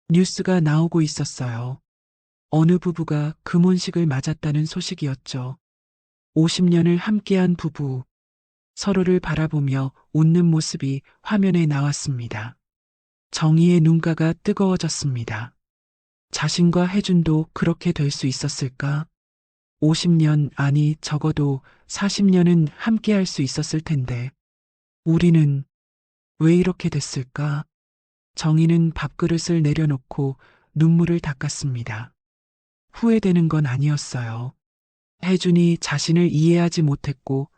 뉴스가 나오고 있었어요. 어느 부부가 금혼식을 맞았다는 소식이었죠. 50년을 함께한 부부. 서로를 바라보며 웃는 모습이 화면에 나왔습니다. 정희의 눈가가 뜨거워졌습니다. 자신과 혜준도 그렇게 될 수 있었을까? 50년, 아니 적어도 40년은 함께할 수 있었을 텐데 우리는 왜 이렇게 됐을까? 정희는 밥그릇을 내려놓고 눈물을 닦았습니다. 후회되는 건 아니었어요. 혜준이 자신을 이해하지 못했고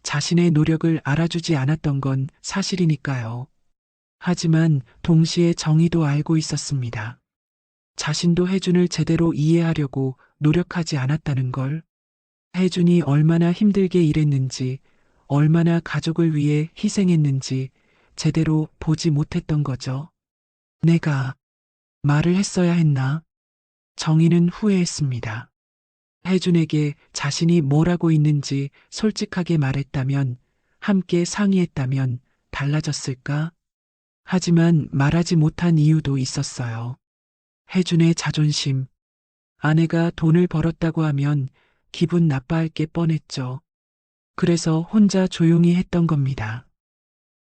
자신의 노력을 알아주지 않았던 건 사실이니까요. 하지만 동시에 정희도 알고 있었습니다. 자신도 혜준을 제대로 이해하려고 노력하지 않았다는 걸. 혜준이 얼마나 힘들게 일했는지, 얼마나 가족을 위해 희생했는지 제대로 보지 못했던 거죠. 내가 말을 했어야 했나? 정희는 후회했습니다. 혜준에게 자신이 뭘 하고 있는지 솔직하게 말했다면, 함께 상의했다면 달라졌을까? 하지만 말하지 못한 이유도 있었어요. 혜준의 자존심. 아내가 돈을 벌었다고 하면 기분 나빠할 게 뻔했죠. 그래서 혼자 조용히 했던 겁니다.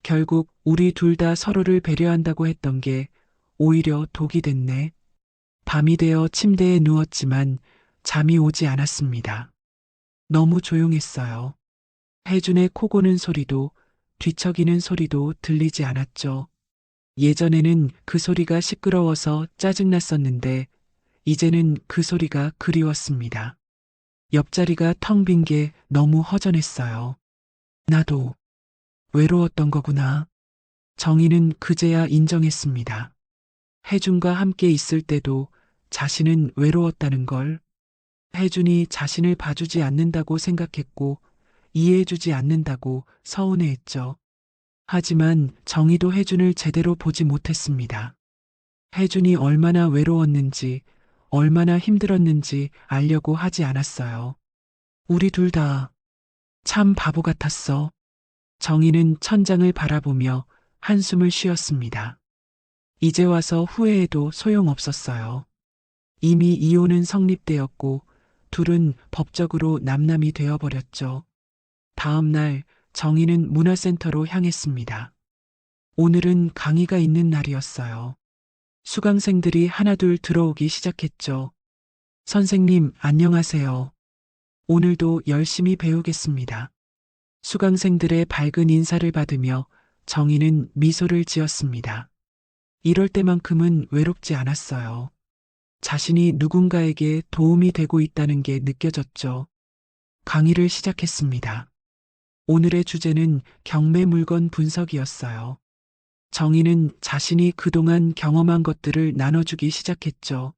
결국 우리 둘 다 서로를 배려한다고 했던 게 오히려 독이 됐네. 밤이 되어 침대에 누웠지만 잠이 오지 않았습니다. 너무 조용했어요. 혜준의 코 고는 소리도 뒤척이는 소리도 들리지 않았죠. 예전에는 그 소리가 시끄러워서 짜증났었는데 이제는 그 소리가 그리웠습니다. 옆자리가 텅 빈 게 너무 허전했어요. 나도 외로웠던 거구나. 정희는 그제야 인정했습니다. 혜준과 함께 있을 때도 자신은 외로웠다는 걸. 혜준이 자신을 봐주지 않는다고 생각했고 이해해주지 않는다고 서운해했죠. 하지만 정희도 혜준을 제대로 보지 못했습니다. 혜준이 얼마나 외로웠는지, 얼마나 힘들었는지 알려고 하지 않았어요. 우리 둘 다 참 바보 같았어. 정희는 천장을 바라보며 한숨을 쉬었습니다. 이제 와서 후회해도 소용없었어요. 이미 이혼은 성립되었고 둘은 법적으로 남남이 되어버렸죠. 다음 날 정희는 문화센터로 향했습니다. 오늘은 강의가 있는 날이었어요. 수강생들이 하나둘 들어오기 시작했죠. 선생님, 안녕하세요. 오늘도 열심히 배우겠습니다. 수강생들의 밝은 인사를 받으며 정희는 미소를 지었습니다. 이럴 때만큼은 외롭지 않았어요. 자신이 누군가에게 도움이 되고 있다는 게 느껴졌죠. 강의를 시작했습니다. 오늘의 주제는 경매 물건 분석이었어요. 정희는 자신이 그동안 경험한 것들을 나눠주기 시작했죠.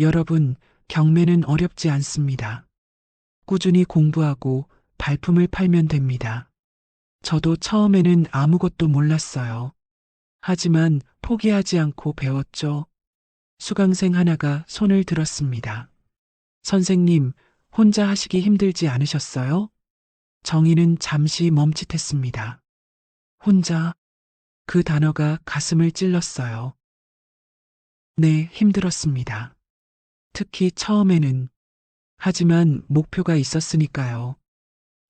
여러분, 경매는 어렵지 않습니다. 꾸준히 공부하고 발품을 팔면 됩니다. 저도 처음에는 아무것도 몰랐어요. 하지만 포기하지 않고 배웠죠. 수강생 하나가 손을 들었습니다. 선생님, 혼자 하시기 힘들지 않으셨어요? 정희는 잠시 멈칫했습니다. 혼자? 그 단어가 가슴을 찔렀어요. 네, 힘들었습니다. 특히 처음에는. 하지만 목표가 있었으니까요.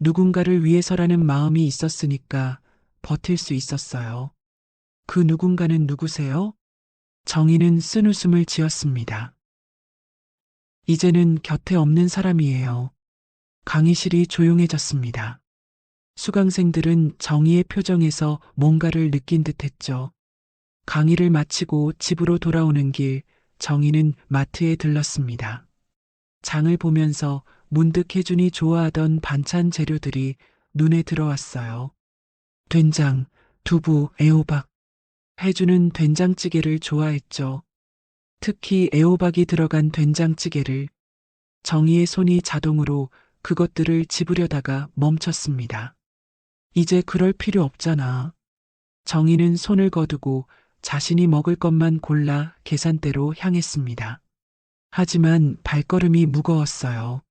누군가를 위해서라는 마음이 있었으니까 버틸 수 있었어요. 그 누군가는 누구세요? 정희는 쓴웃음을 지었습니다. 이제는 곁에 없는 사람이에요. 강의실이 조용해졌습니다. 수강생들은 정희의 표정에서 뭔가를 느낀 듯 했죠. 강의를 마치고 집으로 돌아오는 길, 정희는 마트에 들렀습니다. 장을 보면서 문득 혜준이 좋아하던 반찬 재료들이 눈에 들어왔어요. 된장, 두부, 애호박. 혜준은 된장찌개를 좋아했죠. 특히 애호박이 들어간 된장찌개를. 정희의 손이 자동으로 그것들을 집으려다가 멈췄습니다. 이제 그럴 필요 없잖아. 정희는 손을 거두고 자신이 먹을 것만 골라 계산대로 향했습니다. 하지만 발걸음이 무거웠어요.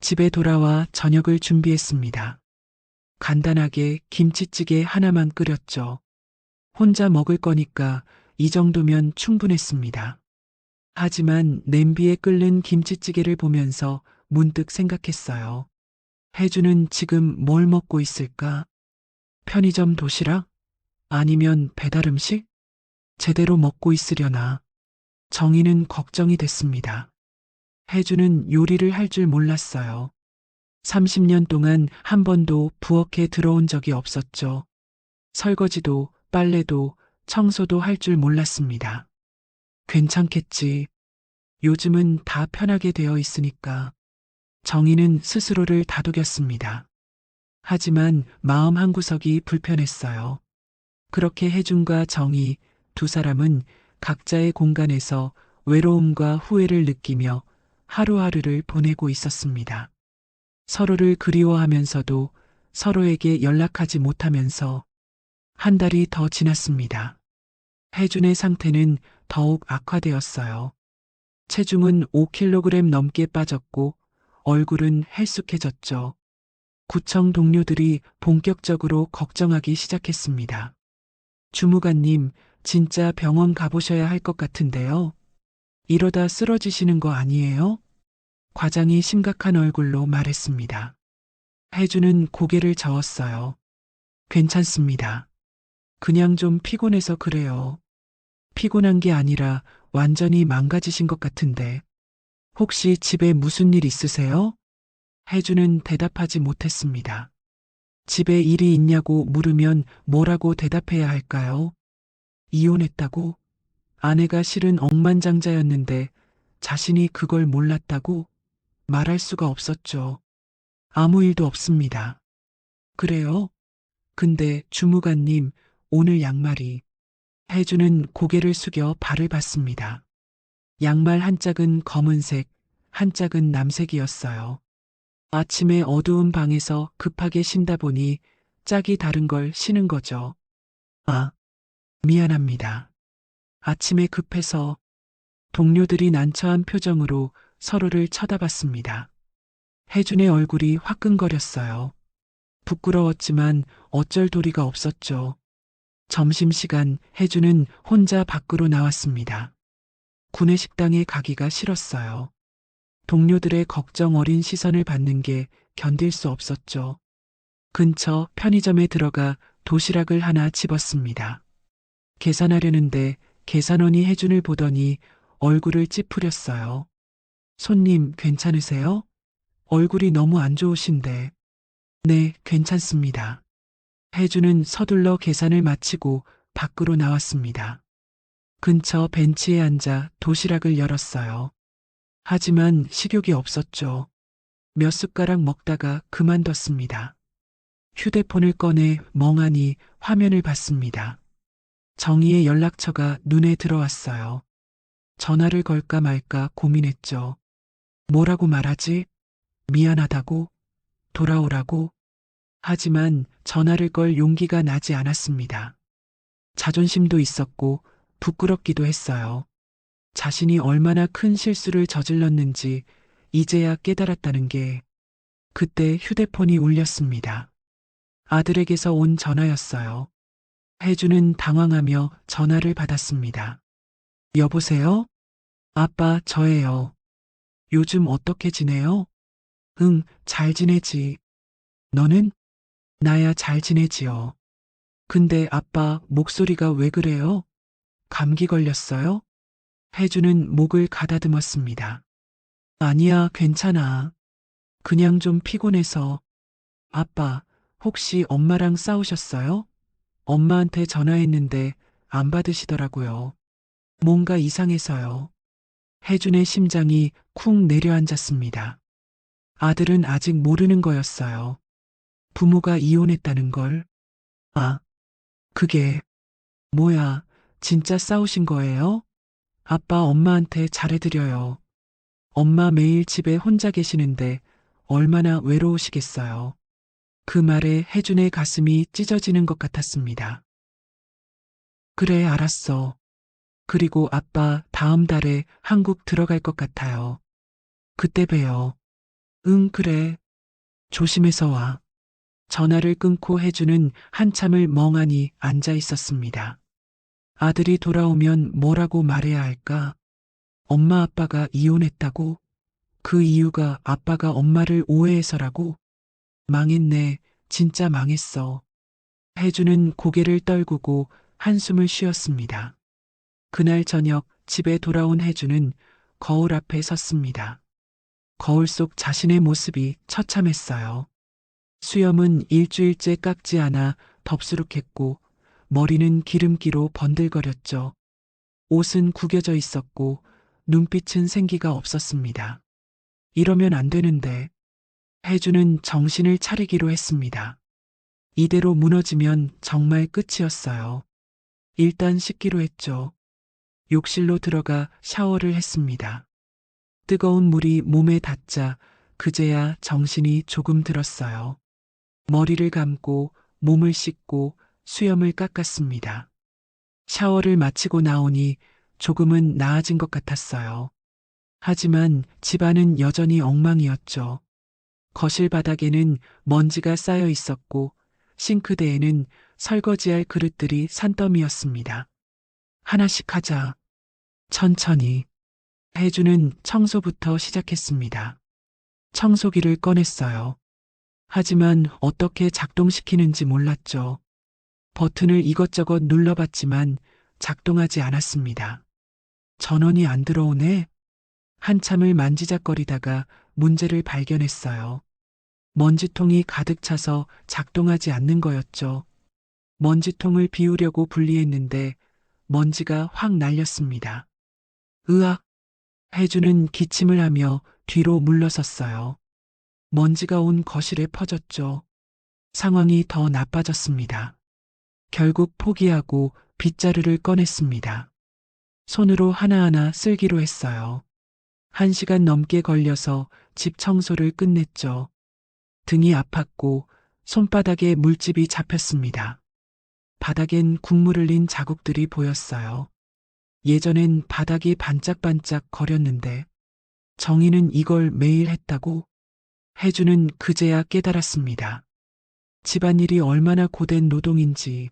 집에 돌아와 저녁을 준비했습니다. 간단하게 김치찌개 하나만 끓였죠. 혼자 먹을 거니까 이 정도면 충분했습니다. 하지만 냄비에 끓는 김치찌개를 보면서 문득 생각했어요. 혜주는 지금 뭘 먹고 있을까? 편의점 도시락? 아니면 배달 음식? 제대로 먹고 있으려나? 정희는 걱정이 됐습니다. 혜주는 요리를 할 줄 몰랐어요. 30년 동안 한 번도 부엌에 들어온 적이 없었죠. 설거지도 빨래도 청소도 할 줄 몰랐습니다. 괜찮겠지. 요즘은 다 편하게 되어 있으니까. 정희는 스스로를 다독였습니다. 하지만 마음 한구석이 불편했어요. 그렇게 혜준과 정희 두 사람은 각자의 공간에서 외로움과 후회를 느끼며 하루하루를 보내고 있었습니다. 서로를 그리워하면서도 서로에게 연락하지 못하면서 한 달이 더 지났습니다. 혜준의 상태는 더욱 악화되었어요. 체중은 5kg 넘게 빠졌고 얼굴은 헬쑥해졌죠. 구청 동료들이 본격적으로 걱정하기 시작했습니다. 주무관님, 진짜 병원 가보셔야 할 것 같은데요. 이러다 쓰러지시는 거 아니에요? 과장이 심각한 얼굴로 말했습니다. 혜주는 고개를 저었어요. 괜찮습니다. 그냥 좀 피곤해서 그래요. 피곤한 게 아니라 완전히 망가지신 것 같은데. 혹시 집에 무슨 일 있으세요? 혜주는 대답하지 못했습니다. 집에 일이 있냐고 물으면 뭐라고 대답해야 할까요? 이혼했다고? 아내가 실은 억만장자였는데 자신이 그걸 몰랐다고? 말할 수가 없었죠. 아무 일도 없습니다. 그래요? 근데 주무관님, 오늘 양말이. 혜주는 고개를 숙여 발을 봤습니다. 양말 한 짝은 검은색, 한 짝은 남색이었어요. 아침에 어두운 방에서 급하게 신다 보니 짝이 다른 걸 신은 거죠. 아, 미안합니다. 아침에 급해서. 동료들이 난처한 표정으로 서로를 쳐다봤습니다. 혜준의 얼굴이 화끈거렸어요. 부끄러웠지만 어쩔 도리가 없었죠. 점심시간 혜준은 혼자 밖으로 나왔습니다. 구내식당에 가기가 싫었어요. 동료들의 걱정 어린 시선을 받는 게 견딜 수 없었죠. 근처 편의점에 들어가 도시락을 하나 집었습니다. 계산하려는데 계산원이 혜준을 보더니 얼굴을 찌푸렸어요. 손님 괜찮으세요? 얼굴이 너무 안 좋으신데. 네, 괜찮습니다. 혜준은 서둘러 계산을 마치고 밖으로 나왔습니다. 근처 벤치에 앉아 도시락을 열었어요. 하지만 식욕이 없었죠. 몇 숟가락 먹다가 그만뒀습니다. 휴대폰을 꺼내 멍하니 화면을 봤습니다. 정희의 연락처가 눈에 들어왔어요. 전화를 걸까 말까 고민했죠. 뭐라고 말하지? 미안하다고? 돌아오라고? 하지만 전화를 걸 용기가 나지 않았습니다. 자존심도 있었고 부끄럽기도 했어요. 자신이 얼마나 큰 실수를 저질렀는지 이제야 깨달았다는 게. 그때 휴대폰이 울렸습니다. 아들에게서 온 전화였어요. 혜주는 당황하며 전화를 받았습니다. 여보세요? 아빠, 저예요. 요즘 어떻게 지내요? 응, 잘 지내지. 너는? 나야 잘 지내지요. 근데 아빠 목소리가 왜 그래요? 감기 걸렸어요? 혜주는 목을 가다듬었습니다. 아니야, 괜찮아. 그냥 좀 피곤해서. 아빠, 혹시 엄마랑 싸우셨어요? 엄마한테 전화했는데 안 받으시더라고요. 뭔가 이상해서요. 혜준의 심장이 쿵 내려앉았습니다. 아들은 아직 모르는 거였어요. 부모가 이혼했다는 걸. 아, 그게 뭐야, 진짜 싸우신 거예요? 아빠 엄마한테 잘해드려요. 엄마 매일 집에 혼자 계시는데 얼마나 외로우시겠어요. 그 말에 혜준의 가슴이 찢어지는 것 같았습니다. 그래, 알았어. 그리고 아빠 다음 달에 한국 들어갈 것 같아요. 그때 봬요. 응, 그래. 조심해서 와. 전화를 끊고 혜주는 한참을 멍하니 앉아 있었습니다. 아들이 돌아오면 뭐라고 말해야 할까? 엄마 아빠가 이혼했다고? 그 이유가 아빠가 엄마를 오해해서라고? 망했네. 진짜 망했어. 혜주는 고개를 떨구고 한숨을 쉬었습니다. 그날 저녁 집에 돌아온 혜주는 거울 앞에 섰습니다. 거울 속 자신의 모습이 처참했어요. 수염은 일주일째 깎지 않아 덥수룩했고 머리는 기름기로 번들거렸죠. 옷은 구겨져 있었고 눈빛은 생기가 없었습니다. 이러면 안 되는데. 혜주는 정신을 차리기로 했습니다. 이대로 무너지면 정말 끝이었어요. 일단 씻기로 했죠. 욕실로 들어가 샤워를 했습니다. 뜨거운 물이 몸에 닿자 그제야 정신이 조금 들었어요. 머리를 감고 몸을 씻고 수염을 깎았습니다. 샤워를 마치고 나오니 조금은 나아진 것 같았어요. 하지만 집안은 여전히 엉망이었죠. 거실 바닥에는 먼지가 쌓여 있었고 싱크대에는 설거지할 그릇들이 산더미였습니다. 하나씩 하자. 천천히. 혜주는 청소부터 시작했습니다. 청소기를 꺼냈어요. 하지만 어떻게 작동시키는지 몰랐죠. 버튼을 이것저것 눌러봤지만 작동하지 않았습니다. 전원이 안 들어오네. 한참을 만지작거리다가 문제를 발견했어요. 먼지통이 가득 차서 작동하지 않는 거였죠. 먼지통을 비우려고 분리했는데 먼지가 확 날렸습니다. 으악! 혜주는 기침을 하며 뒤로 물러섰어요. 먼지가 온 거실에 퍼졌죠. 상황이 더 나빠졌습니다. 결국 포기하고 빗자루를 꺼냈습니다. 손으로 하나하나 쓸기로 했어요. 1시간 넘게 걸려서 집 청소를 끝냈죠. 등이 아팠고 손바닥에 물집이 잡혔습니다. 바닥엔 국물 흘린 자국들이 보였어요. 예전엔 바닥이 반짝반짝 거렸는데 정희는 이걸 매일 했다고? 혜주는 그제야 깨달았습니다. 집안일이 얼마나 고된 노동인지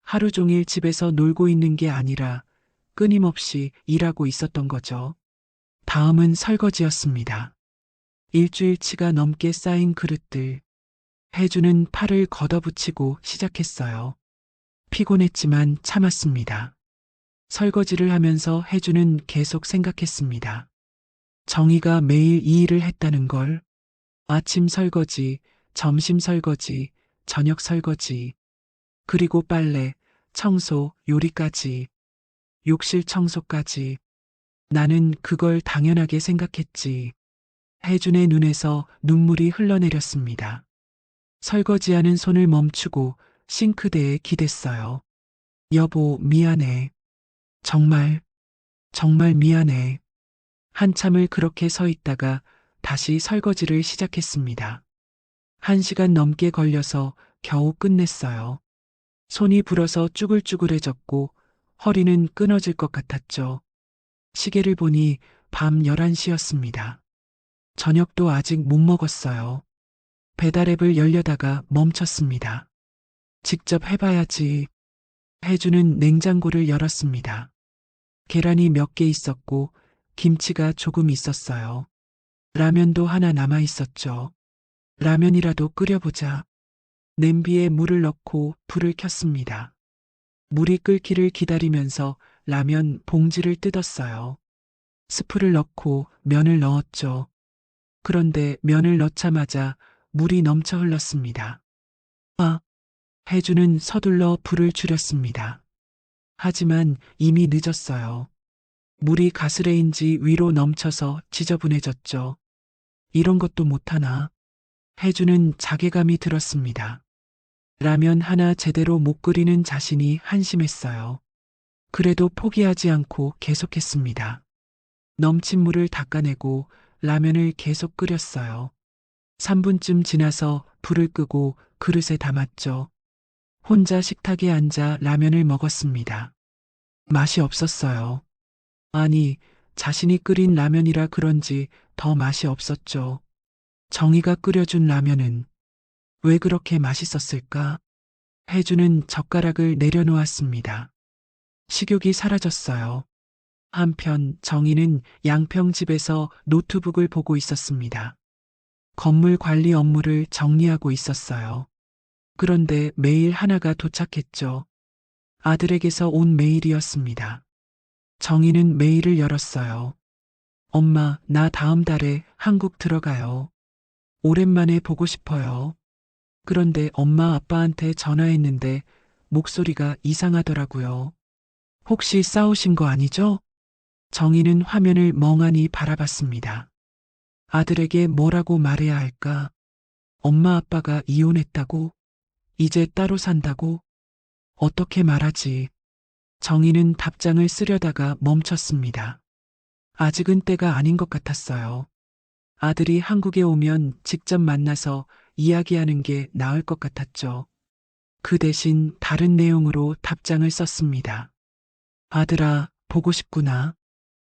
하루 종일 집에서 놀고 있는 게 아니라 끊임없이 일하고 있었던 거죠. 다음은 설거지였습니다. 일주일치가 넘게 쌓인 그릇들. 혜주는 팔을 걷어붙이고 시작했어요. 피곤했지만 참았습니다. 설거지를 하면서 혜주는 계속 생각했습니다. 정희가 매일 이 일을 했다는 걸. 아침 설거지, 점심 설거지, 저녁 설거지, 그리고 빨래, 청소, 요리까지, 욕실 청소까지. 나는 그걸 당연하게 생각했지. 혜준의 눈에서 눈물이 흘러내렸습니다. 설거지하는 손을 멈추고 싱크대에 기댔어요. 여보, 미안해. 정말, 정말 미안해. 한참을 그렇게 서 있다가 다시 설거지를 시작했습니다. 1시간 넘게 걸려서 겨우 끝냈어요. 손이 불어서 쭈글쭈글해졌고 허리는 끊어질 것 같았죠. 시계를 보니 밤 11시였습니다. 저녁도 아직 못 먹었어요. 배달앱을 열려다가 멈췄습니다. 직접 해봐야지. 혜주는 냉장고를 열었습니다. 계란이 몇 개 있었고 김치가 조금 있었어요. 라면도 하나 남아 있었죠. 라면이라도 끓여보자. 냄비에 물을 넣고 불을 켰습니다. 물이 끓기를 기다리면서 라면 봉지를 뜯었어요. 스프를 넣고 면을 넣었죠. 그런데 면을 넣자마자 물이 넘쳐 흘렀습니다. 아, 혜주는 서둘러 불을 줄였습니다. 하지만 이미 늦었어요. 물이 가스레인지 위로 넘쳐서 지저분해졌죠. 이런 것도 못하나. 혜주는 자괴감이 들었습니다. 라면 하나 제대로 못 끓이는 자신이 한심했어요. 그래도 포기하지 않고 계속했습니다. 넘친 물을 닦아내고 라면을 계속 끓였어요. 3분쯤 지나서 불을 끄고 그릇에 담았죠. 혼자 식탁에 앉아 라면을 먹었습니다. 맛이 없었어요. 아니, 자신이 끓인 라면이라 그런지 더 맛이 없었죠. 정희가 끓여준 라면은 왜 그렇게 맛있었을까? 혜주는 젓가락을 내려놓았습니다. 식욕이 사라졌어요. 한편 정희는 양평집에서 노트북을 보고 있었습니다. 건물 관리 업무를 정리하고 있었어요. 그런데 메일 하나가 도착했죠. 아들에게서 온 메일이었습니다. 정희는 메일을 열었어요. 엄마, 나 다음 달에 한국 들어가요. 오랜만에 보고 싶어요. 그런데 엄마 아빠한테 전화했는데 목소리가 이상하더라고요. 혹시 싸우신 거 아니죠? 정희는 화면을 멍하니 바라봤습니다. 아들에게 뭐라고 말해야 할까? 엄마 아빠가 이혼했다고? 이제 따로 산다고? 어떻게 말하지? 정희는 답장을 쓰려다가 멈췄습니다. 아직은 때가 아닌 것 같았어요. 아들이 한국에 오면 직접 만나서 이야기하는 게 나을 것 같았죠. 그 대신 다른 내용으로 답장을 썼습니다. 아들아, 보고 싶구나.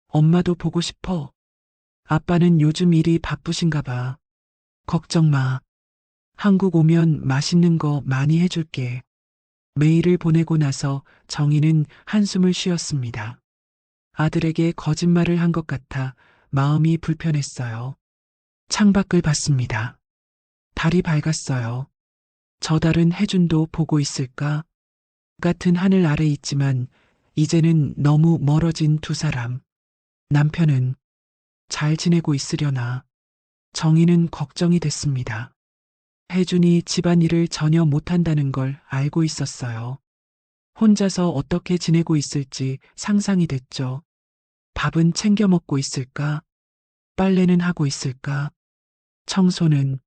엄마도 보고 싶어. 아빠는 요즘 일이 바쁘신가 봐. 걱정 마. 한국 오면 맛있는 거 많이 해줄게. 메일을 보내고 나서 정희는 한숨을 쉬었습니다. 아들에게 거짓말을 한 것 같아 마음이 불편했어요. 창밖을 봤습니다. 달이 밝았어요. 저 달은 혜준도 보고 있을까? 같은 하늘 아래 있지만 이제는 너무 멀어진 두 사람. 남편은 잘 지내고 있으려나. 정희는 걱정이 됐습니다. 혜준이 집안일을 전혀 못한다는 걸 알고 있었어요. 혼자서 어떻게 지내고 있을지 상상이 됐죠. 밥은 챙겨 먹고 있을까? 빨래는 하고 있을까? 청소는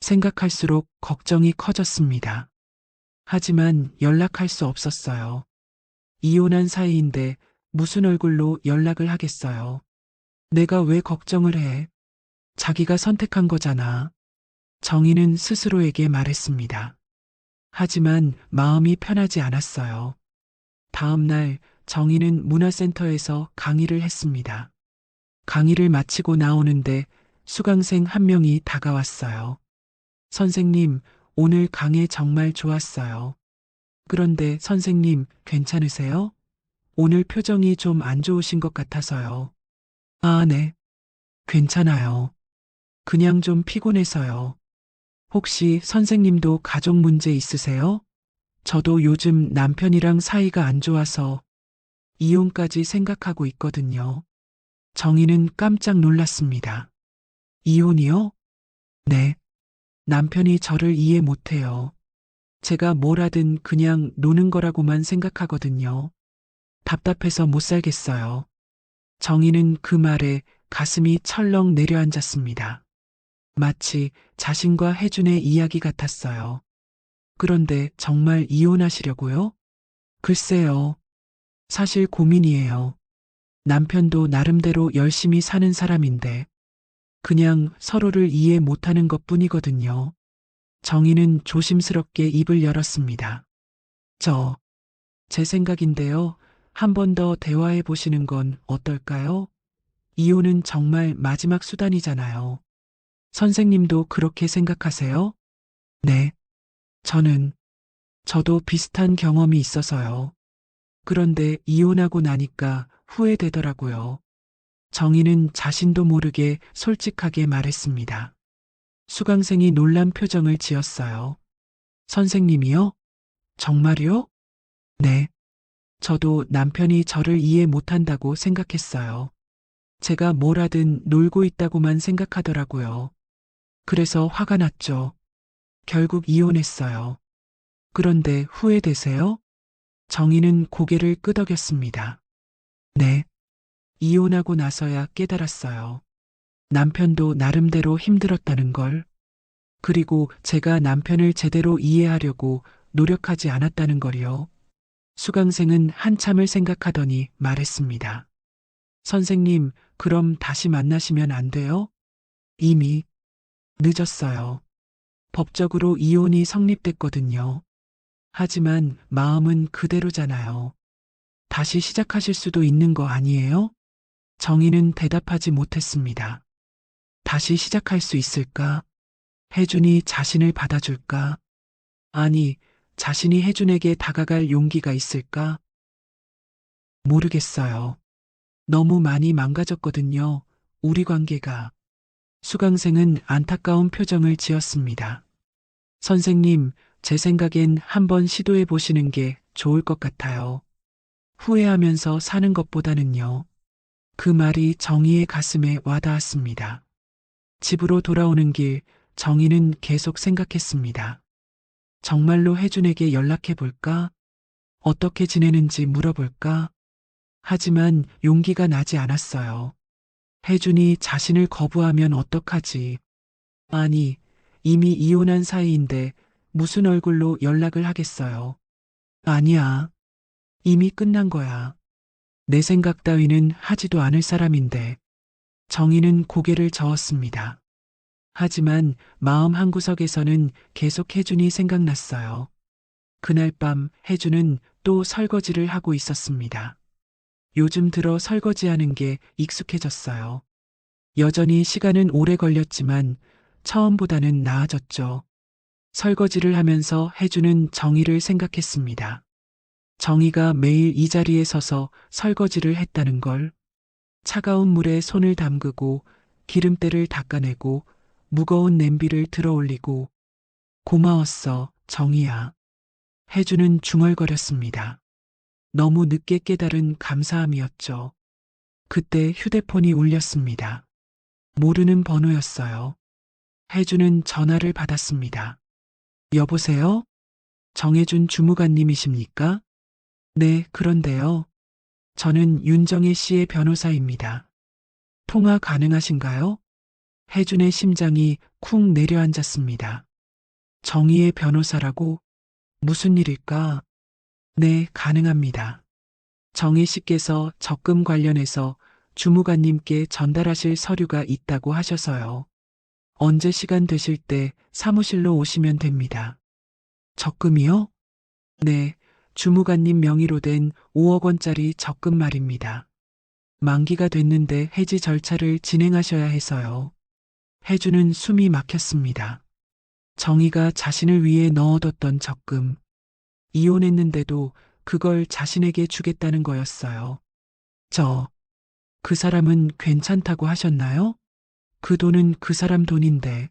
생각할수록 걱정이 커졌습니다. 하지만 연락할 수 없었어요. 이혼한 사이인데 무슨 얼굴로 연락을 하겠어요. 내가 왜 걱정을 해? 자기가 선택한 거잖아. 정희는 스스로에게 말했습니다. 하지만 마음이 편하지 않았어요. 다음 날 정희는 문화센터에서 강의를 했습니다. 강의를 마치고 나오는데 수강생 한 명이 다가왔어요. 선생님, 오늘 강의 정말 좋았어요. 그런데 선생님, 괜찮으세요? 오늘 표정이 좀 안 좋으신 것 같아서요. 아, 네. 괜찮아요. 그냥 좀 피곤해서요. 혹시 선생님도 가족 문제 있으세요? 저도 요즘 남편이랑 사이가 안 좋아서 이혼까지 생각하고 있거든요. 정희는 깜짝 놀랐습니다. 이혼이요? 네. 남편이 저를 이해 못해요. 제가 뭘 하든 그냥 노는 거라고만 생각하거든요. 답답해서 못 살겠어요. 정희는 그 말에 가슴이 철렁 내려앉았습니다. 마치 자신과 혜준의 이야기 같았어요. 그런데 정말 이혼하시려고요? 글쎄요. 사실 고민이에요. 남편도 나름대로 열심히 사는 사람인데 그냥 서로를 이해 못하는 것 뿐이거든요. 정희는 조심스럽게 입을 열었습니다. 제 생각인데요. 한 번 더 대화해 보시는 건 어떨까요? 이혼은 정말 마지막 수단이잖아요. 선생님도 그렇게 생각하세요? 네. 저도 비슷한 경험이 있어서요. 그런데 이혼하고 나니까 후회되더라고요. 정희는 자신도 모르게 솔직하게 말했습니다. 수강생이 놀란 표정을 지었어요. 선생님이요? 정말요? 네. 저도 남편이 저를 이해 못한다고 생각했어요. 제가 뭘 하든 놀고 있다고만 생각하더라고요. 그래서 화가 났죠. 결국 이혼했어요. 그런데 후회되세요? 정희는 고개를 끄덕였습니다. 네. 이혼하고 나서야 깨달았어요. 남편도 나름대로 힘들었다는 걸. 그리고 제가 남편을 제대로 이해하려고 노력하지 않았다는 걸요. 수강생은 한참을 생각하더니 말했습니다. 선생님, 그럼 다시 만나시면 안 돼요? 이미 늦었어요. 법적으로 이혼이 성립됐거든요. 하지만 마음은 그대로잖아요. 다시 시작하실 수도 있는 거 아니에요? 정희는 대답하지 못했습니다. 다시 시작할 수 있을까? 혜준이 자신을 받아줄까? 아니, 자신이 혜준에게 다가갈 용기가 있을까? 모르겠어요. 너무 많이 망가졌거든요. 우리 관계가. 수강생은 안타까운 표정을 지었습니다. 선생님, 제 생각엔 한번 시도해 보시는 게 좋을 것 같아요. 후회하면서 사는 것보다는요. 그 말이 정희의 가슴에 와닿았습니다. 집으로 돌아오는 길, 정희는 계속 생각했습니다. 정말로 혜준에게 연락해 볼까? 어떻게 지내는지 물어볼까? 하지만 용기가 나지 않았어요. 혜준이 자신을 거부하면 어떡하지? 아니, 이미 이혼한 사이인데 무슨 얼굴로 연락을 하겠어요? 아니야. 이미 끝난 거야. 내 생각 따위는 하지도 않을 사람인데. 정희는 고개를 저었습니다. 하지만 마음 한구석에서는 계속 혜준이 생각났어요. 그날 밤 혜준은 또 설거지를 하고 있었습니다. 요즘 들어 설거지하는 게 익숙해졌어요. 여전히 시간은 오래 걸렸지만 처음보다는 나아졌죠. 설거지를 하면서 혜준은 정희를 생각했습니다. 정희가 매일 이 자리에 서서 설거지를 했다는 걸, 차가운 물에 손을 담그고 기름때를 닦아내고 무거운 냄비를 들어 올리고. 고마웠어, 정희야. 혜준은 중얼거렸습니다. 너무 늦게 깨달은 감사함이었죠. 그때 휴대폰이 울렸습니다. 모르는 번호였어요. 혜주는 전화를 받았습니다. 여보세요? 정혜준 주무관님이십니까? 네, 그런데요. 저는 윤정혜 씨의 변호사입니다. 통화 가능하신가요? 혜준의 심장이 쿵 내려앉았습니다. 정의의 변호사라고? 무슨 일일까? 네, 가능합니다. 정혜 씨께서 적금 관련해서 주무관님께 전달하실 서류가 있다고 하셔서요. 언제 시간 되실 때 사무실로 오시면 됩니다. 적금이요? 네, 주무관님 명의로 된 5억 원짜리 적금 말입니다. 만기가 됐는데 해지 절차를 진행하셔야 해서요. 혜주는 숨이 막혔습니다. 정의가 자신을 위해 넣어뒀던 적금. 이혼했는데도 그걸 자신에게 주겠다는 거였어요. 그 사람은 괜찮다고 하셨나요? 그 돈은 그 사람 돈인데.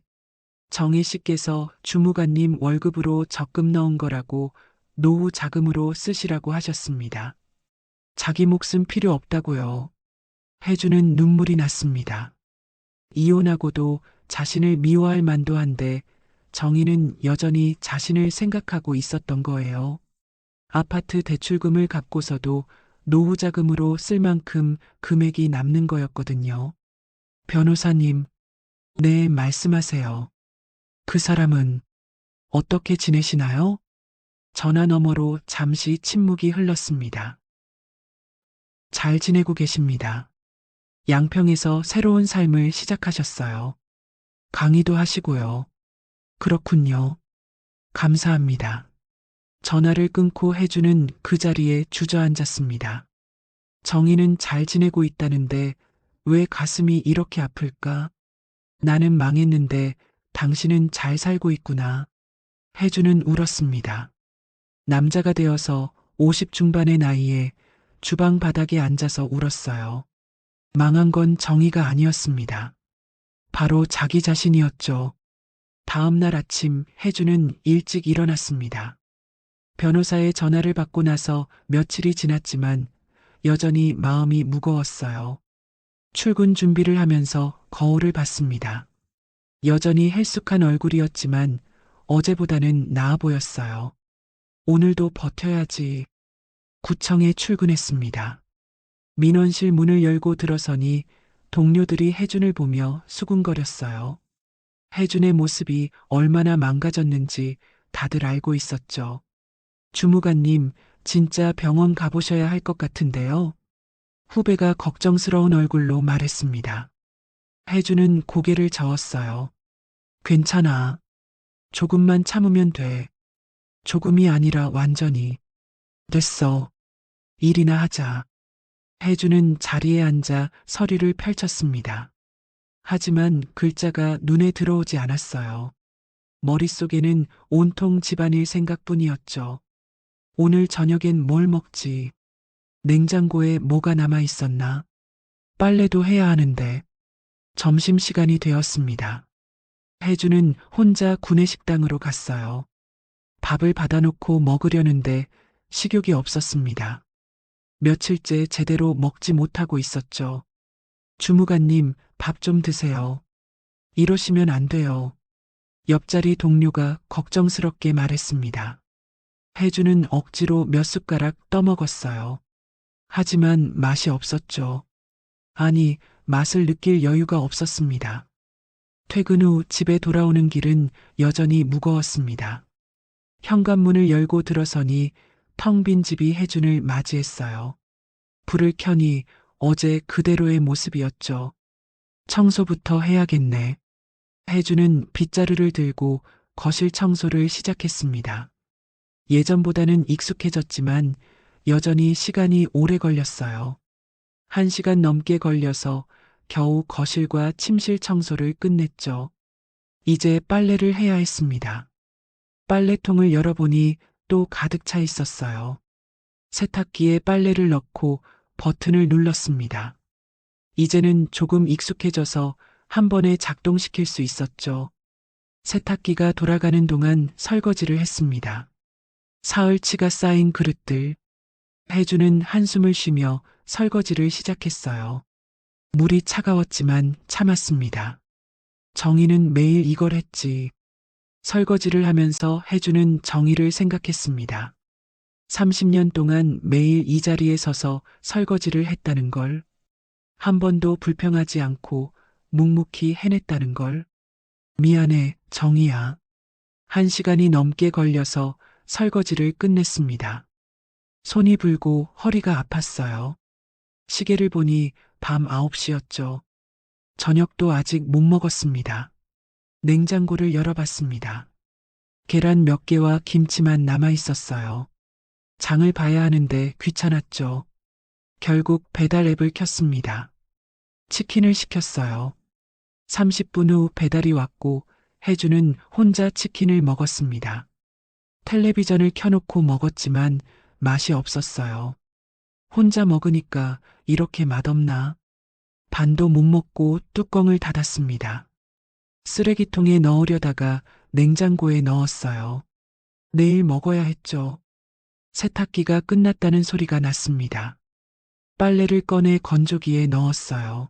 정혜 씨께서 주무관님 월급으로 적금 넣은 거라고 노후 자금으로 쓰시라고 하셨습니다. 자기 목숨 필요 없다고요. 혜주는 눈물이 났습니다. 이혼하고도 자신을 미워할 만도 한데 정희는 여전히 자신을 생각하고 있었던 거예요. 아파트 대출금을 갚고서도 노후 자금으로 쓸 만큼 금액이 남는 거였거든요. 변호사님, 네, 말씀하세요. 그 사람은 어떻게 지내시나요? 전화 너머로 잠시 침묵이 흘렀습니다. 잘 지내고 계십니다. 양평에서 새로운 삶을 시작하셨어요. 강의도 하시고요. 그렇군요. 감사합니다. 전화를 끊고 혜주는 그 자리에 주저앉았습니다. 정희는 잘 지내고 있다는데 왜 가슴이 이렇게 아플까? 나는 망했는데 당신은 잘 살고 있구나. 혜주는 울었습니다. 남자가 되어서 50 중반의 나이에 주방 바닥에 앉아서 울었어요. 망한 건 정의가 아니었습니다. 바로 자기 자신이었죠. 다음 날 아침 혜주는 일찍 일어났습니다. 변호사의 전화를 받고 나서 며칠이 지났지만 여전히 마음이 무거웠어요. 출근 준비를 하면서 거울을 봤습니다. 여전히 헬쑥한 얼굴이었지만 어제보다는 나아 보였어요. 오늘도 버텨야지. 구청에 출근했습니다. 민원실 문을 열고 들어서니 동료들이 혜준을 보며 수군거렸어요. 혜준의 모습이 얼마나 망가졌는지 다들 알고 있었죠. 주무관님, 진짜 병원 가보셔야 할 것 같은데요. 후배가 걱정스러운 얼굴로 말했습니다. 혜준은 고개를 저었어요. 괜찮아. 조금만 참으면 돼. 조금이 아니라 완전히. 됐어. 일이나 하자. 혜준은 자리에 앉아 서류를 펼쳤습니다. 하지만 글자가 눈에 들어오지 않았어요. 머릿속에는 온통 집안일 생각뿐이었죠. 오늘 저녁엔 뭘 먹지? 냉장고에 뭐가 남아 있었나? 빨래도 해야 하는데. 점심시간이 되었습니다. 혜주는 혼자 구내식당으로 갔어요. 밥을 받아놓고 먹으려는데 식욕이 없었습니다. 며칠째 제대로 먹지 못하고 있었죠. 주무관님, 밥 좀 드세요. 이러시면 안 돼요. 옆자리 동료가 걱정스럽게 말했습니다. 혜주는 억지로 몇 숟가락 떠먹었어요. 하지만 맛이 없었죠. 아니, 맛을 느낄 여유가 없었습니다. 퇴근 후 집에 돌아오는 길은 여전히 무거웠습니다. 현관문을 열고 들어서니 텅 빈 집이 혜준을 맞이했어요. 불을 켜니 어제 그대로의 모습이었죠. 청소부터 해야겠네. 혜준은 빗자루를 들고 거실 청소를 시작했습니다. 예전보다는 익숙해졌지만 여전히 시간이 오래 걸렸어요. 1시간 넘게 걸려서 겨우 거실과 침실 청소를 끝냈죠. 이제 빨래를 해야 했습니다. 빨래통을 열어보니 또 가득 차 있었어요. 세탁기에 빨래를 넣고 버튼을 눌렀습니다. 이제는 조금 익숙해져서 한 번에 작동시킬 수 있었죠. 세탁기가 돌아가는 동안 설거지를 했습니다. 사흘치가 쌓인 그릇들. 혜주는 한숨을 쉬며 설거지를 시작했어요. 물이 차가웠지만 참았습니다. 정희는 매일 이걸 했지. 설거지를 하면서 해주는 정희를 생각했습니다. 30년 동안 매일 이 자리에 서서 설거지를 했다는 걸, 한 번도 불평하지 않고 묵묵히 해냈다는 걸. 미안해, 정희야. 1시간이 넘게 걸려서 설거지를 끝냈습니다. 손이 불고 허리가 아팠어요. 시계를 보니 밤 9시였죠. 저녁도 아직 못 먹었습니다. 냉장고를 열어봤습니다. 계란 몇 개와 김치만 남아 있었어요. 장을 봐야 하는데 귀찮았죠. 결국 배달 앱을 켰습니다. 치킨을 시켰어요. 30분 후 배달이 왔고 해주는 혼자 치킨을 먹었습니다. 텔레비전을 켜놓고 먹었지만 맛이 없었어요. 혼자 먹으니까 이렇게 맛없나? 반도 못 먹고 뚜껑을 닫았습니다. 쓰레기통에 넣으려다가 냉장고에 넣었어요. 내일 먹어야 했죠. 세탁기가 끝났다는 소리가 났습니다. 빨래를 꺼내 건조기에 넣었어요.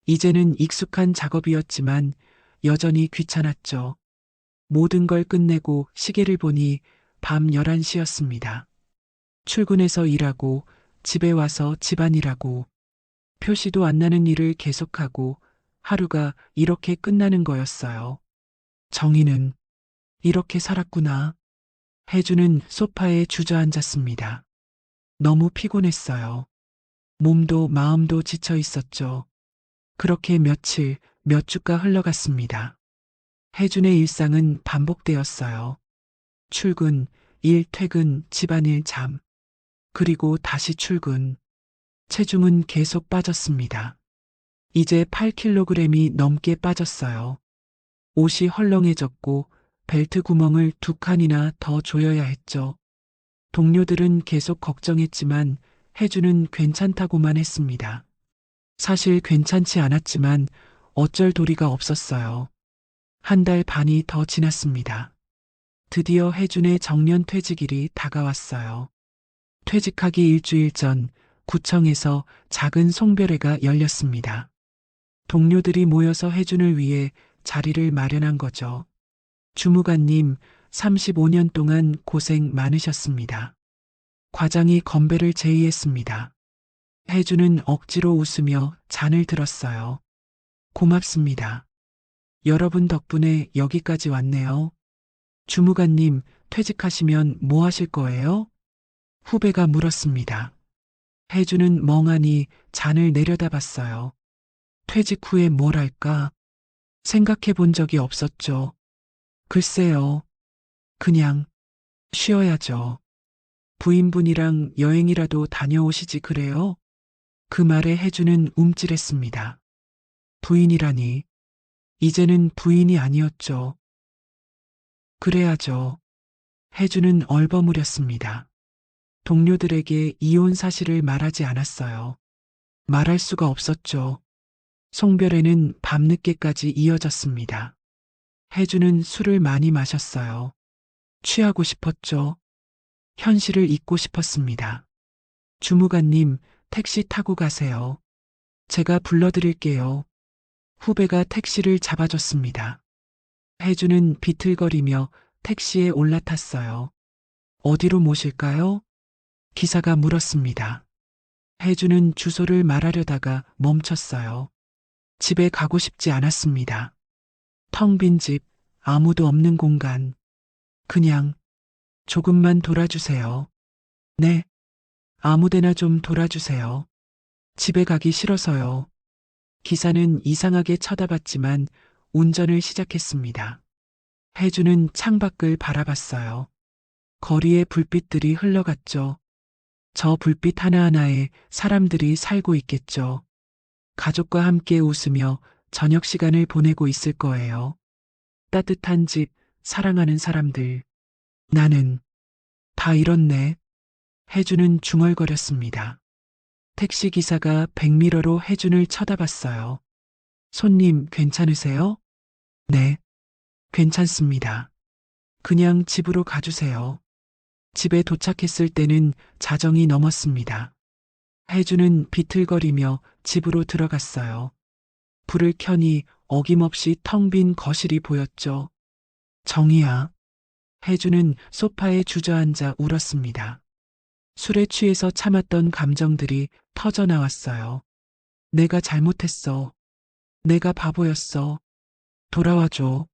이제는 익숙한 작업이었지만 여전히 귀찮았죠. 모든 걸 끝내고 시계를 보니 밤 11시였습니다. 출근해서 일하고 집에 와서 집안일하고 표시도 안 나는 일을 계속하고 하루가 이렇게 끝나는 거였어요. 정희는 이렇게 살았구나. 해주는 소파에 주저앉았습니다. 너무 피곤했어요. 몸도 마음도 지쳐 있었죠. 그렇게 며칠, 몇 주가 흘러갔습니다. 해준의 일상은 반복되었어요. 출근, 일, 퇴근, 집안일, 잠. 그리고 다시 출근. 체중은 계속 빠졌습니다. 이제 8kg이 넘게 빠졌어요. 옷이 헐렁해졌고 벨트 구멍을 2칸이나 더 조여야 했죠. 동료들은 계속 걱정했지만 해주는 괜찮다고만 했습니다. 사실 괜찮지 않았지만 어쩔 도리가 없었어요. 1달 반이 더 지났습니다. 드디어 해준의 정년 퇴직일이 다가왔어요. 퇴직하기 일주일 전 구청에서 작은 송별회가 열렸습니다. 동료들이 모여서 해준을 위해 자리를 마련한 거죠. 주무관님, 35년 동안 고생 많으셨습니다. 과장이 건배를 제의했습니다. 해준은 억지로 웃으며 잔을 들었어요. 고맙습니다. 여러분 덕분에 여기까지 왔네요. 주무관님, 퇴직하시면 뭐 하실 거예요? 후배가 물었습니다. 해준은 멍하니 잔을 내려다봤어요. 퇴직 후에 뭘 할까? 생각해 본 적이 없었죠. 글쎄요. 그냥 쉬어야죠. 부인분이랑 여행이라도 다녀오시지 그래요? 그 말에 해주는 움찔했습니다. 부인이라니. 이제는 부인이 아니었죠. 그래야죠. 해주는 얼버무렸습니다. 동료들에게 이혼 사실을 말하지 않았어요. 말할 수가 없었죠. 송별회는 밤늦게까지 이어졌습니다. 해주는 술을 많이 마셨어요. 취하고 싶었죠. 현실을 잊고 싶었습니다. 주무관님, 택시 타고 가세요. 제가 불러드릴게요. 후배가 택시를 잡아줬습니다. 해주는 비틀거리며 택시에 올라탔어요. 어디로 모실까요? 기사가 물었습니다. 해주는 주소를 말하려다가 멈췄어요. 집에 가고 싶지 않았습니다. 텅 빈 집, 아무도 없는 공간. 그냥 조금만 돌아주세요. 네. 아무데나 좀 돌아주세요. 집에 가기 싫어서요. 기사는 이상하게 쳐다봤지만 운전을 시작했습니다. 해주는 창밖을 바라봤어요. 거리에 불빛들이 흘러갔죠. 저 불빛 하나하나에 사람들이 살고 있겠죠. 가족과 함께 웃으며 저녁 시간을 보내고 있을 거예요. 따뜻한 집, 사랑하는 사람들. 나는 다 잃었네. 해주는 중얼거렸습니다. 택시기사가 백미러로 해준을 쳐다봤어요. 손님 괜찮으세요? 네, 괜찮습니다. 그냥 집으로 가주세요. 집에 도착했을 때는 자정이 넘었습니다. 혜주는 비틀거리며 집으로 들어갔어요. 불을 켜니 어김없이 텅 빈 거실이 보였죠. 정희야. 혜주는 소파에 주저앉아 울었습니다. 술에 취해서 참았던 감정들이 터져 나왔어요. 내가 잘못했어. 내가 바보였어. 돌아와줘.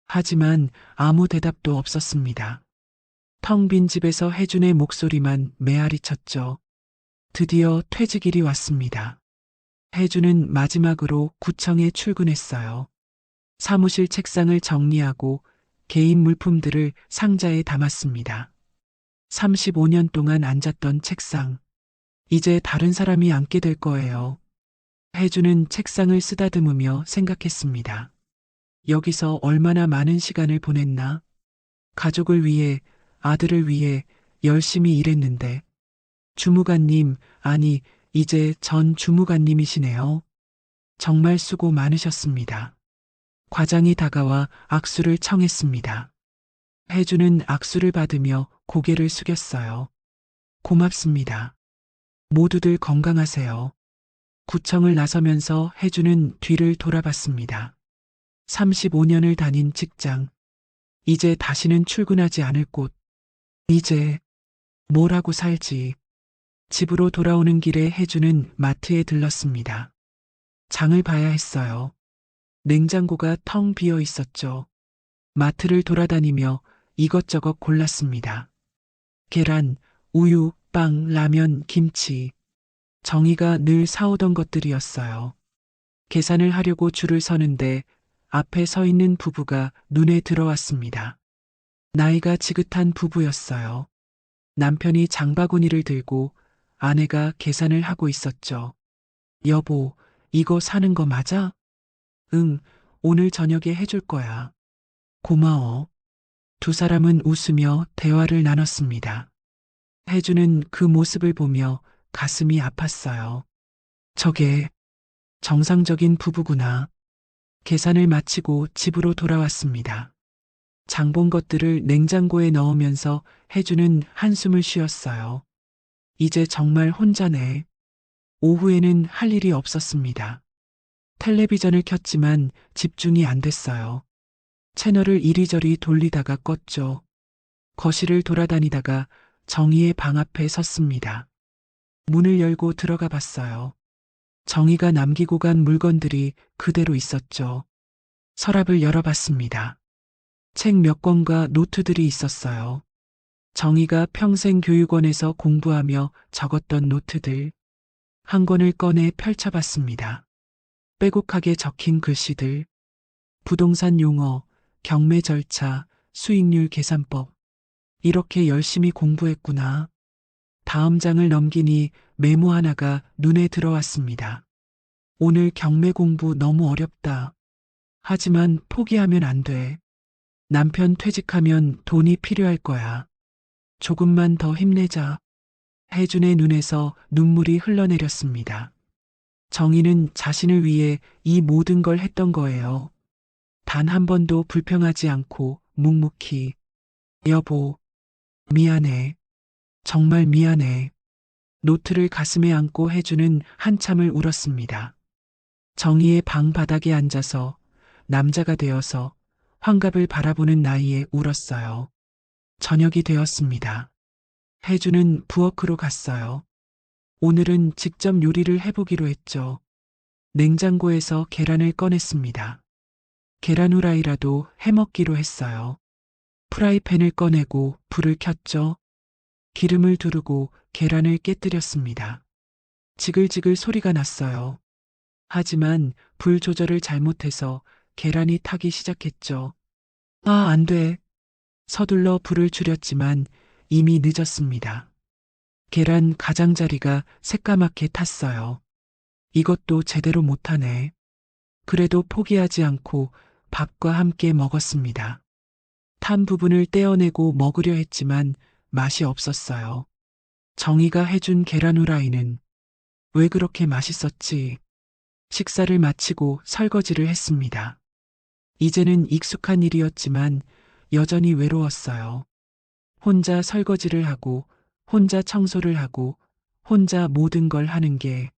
하지만 아무 대답도 없었습니다. 텅 빈 집에서 혜준의 목소리만 메아리 쳤죠. 드디어 퇴직일이 왔습니다. 혜준은 마지막으로 구청에 출근했어요. 사무실 책상을 정리하고 개인 물품들을 상자에 담았습니다. 35년 동안 앉았던 책상. 이제 다른 사람이 앉게 될 거예요. 혜준은 책상을 쓰다듬으며 생각했습니다. 여기서 얼마나 많은 시간을 보냈나? 가족을 위해, 아들을 위해 열심히 일했는데. 주무관님, 아니, 이제 전 주무관님이시네요. 정말 수고 많으셨습니다. 과장이 다가와 악수를 청했습니다. 혜주는 악수를 받으며 고개를 숙였어요. 고맙습니다. 모두들 건강하세요. 구청을 나서면서 혜주는 뒤를 돌아봤습니다. 35년을 다닌 직장. 이제 다시는 출근하지 않을 곳. 이제 뭘 하고 살지. 집으로 돌아오는 길에 혜주는 마트에 들렀습니다. 장을 봐야 했어요. 냉장고가 텅 비어 있었죠. 마트를 돌아다니며 이것저것 골랐습니다. 계란, 우유, 빵, 라면, 김치. 정희가 늘 사오던 것들이었어요. 계산을 하려고 줄을 서는데 앞에 서 있는 부부가 눈에 들어왔습니다. 나이가 지긋한 부부였어요. 남편이 장바구니를 들고 아내가 계산을 하고 있었죠. 여보, 이거 사는 거 맞아? 응, 오늘 저녁에 해줄 거야. 고마워. 두 사람은 웃으며 대화를 나눴습니다. 혜주는 그 모습을 보며 가슴이 아팠어요. 저게 정상적인 부부구나. 계산을 마치고 집으로 돌아왔습니다. 장본 것들을 냉장고에 넣으면서 혜주는 한숨을 쉬었어요. 이제 정말 혼자네. 오후에는 할 일이 없었습니다. 텔레비전을 켰지만 집중이 안 됐어요. 채널을 이리저리 돌리다가 껐죠. 거실을 돌아다니다가 정희의 방 앞에 섰습니다. 문을 열고 들어가 봤어요. 정희가 남기고 간 물건들이 그대로 있었죠. 서랍을 열어봤습니다. 책 몇 권과 노트들이 있었어요. 정희가 평생 교육원에서 공부하며 적었던 노트들. 한 권을 꺼내 펼쳐봤습니다. 빼곡하게 적힌 글씨들. 부동산 용어, 경매 절차, 수익률 계산법. 이렇게 열심히 공부했구나. 다음 장을 넘기니 메모 하나가 눈에 들어왔습니다. 오늘 경매 공부 너무 어렵다. 하지만 포기하면 안 돼. 남편 퇴직하면 돈이 필요할 거야. 조금만 더 힘내자. 혜준의 눈에서 눈물이 흘러내렸습니다. 정희는 자신을 위해 이 모든 걸 했던 거예요. 단 한 번도 불평하지 않고 묵묵히. 여보, 미안해. 정말 미안해. 노트를 가슴에 안고 혜주는 한참을 울었습니다. 정희의 방 바닥에 앉아서 남자가 되어서 환갑을 바라보는 나이에 울었어요. 저녁이 되었습니다. 혜주는 부엌으로 갔어요. 오늘은 직접 요리를 해보기로 했죠. 냉장고에서 계란을 꺼냈습니다. 계란 후라이라도 해먹기로 했어요. 프라이팬을 꺼내고 불을 켰죠. 기름을 두르고 계란을 깨뜨렸습니다. 지글지글 소리가 났어요. 하지만 불 조절을 잘못해서 계란이 타기 시작했죠. 아, 안 돼. 서둘러 불을 줄였지만 이미 늦었습니다. 계란 가장자리가 새까맣게 탔어요. 이것도 제대로 못하네. 그래도 포기하지 않고 밥과 함께 먹었습니다. 탄 부분을 떼어내고 먹으려 했지만 맛이 없었어요. 정희가 해준 계란 후라이는 왜 그렇게 맛있었지? 식사를 마치고 설거지를 했습니다. 이제는 익숙한 일이었지만 여전히 외로웠어요. 혼자 설거지를 하고, 혼자 청소를 하고, 혼자 모든 걸 하는 게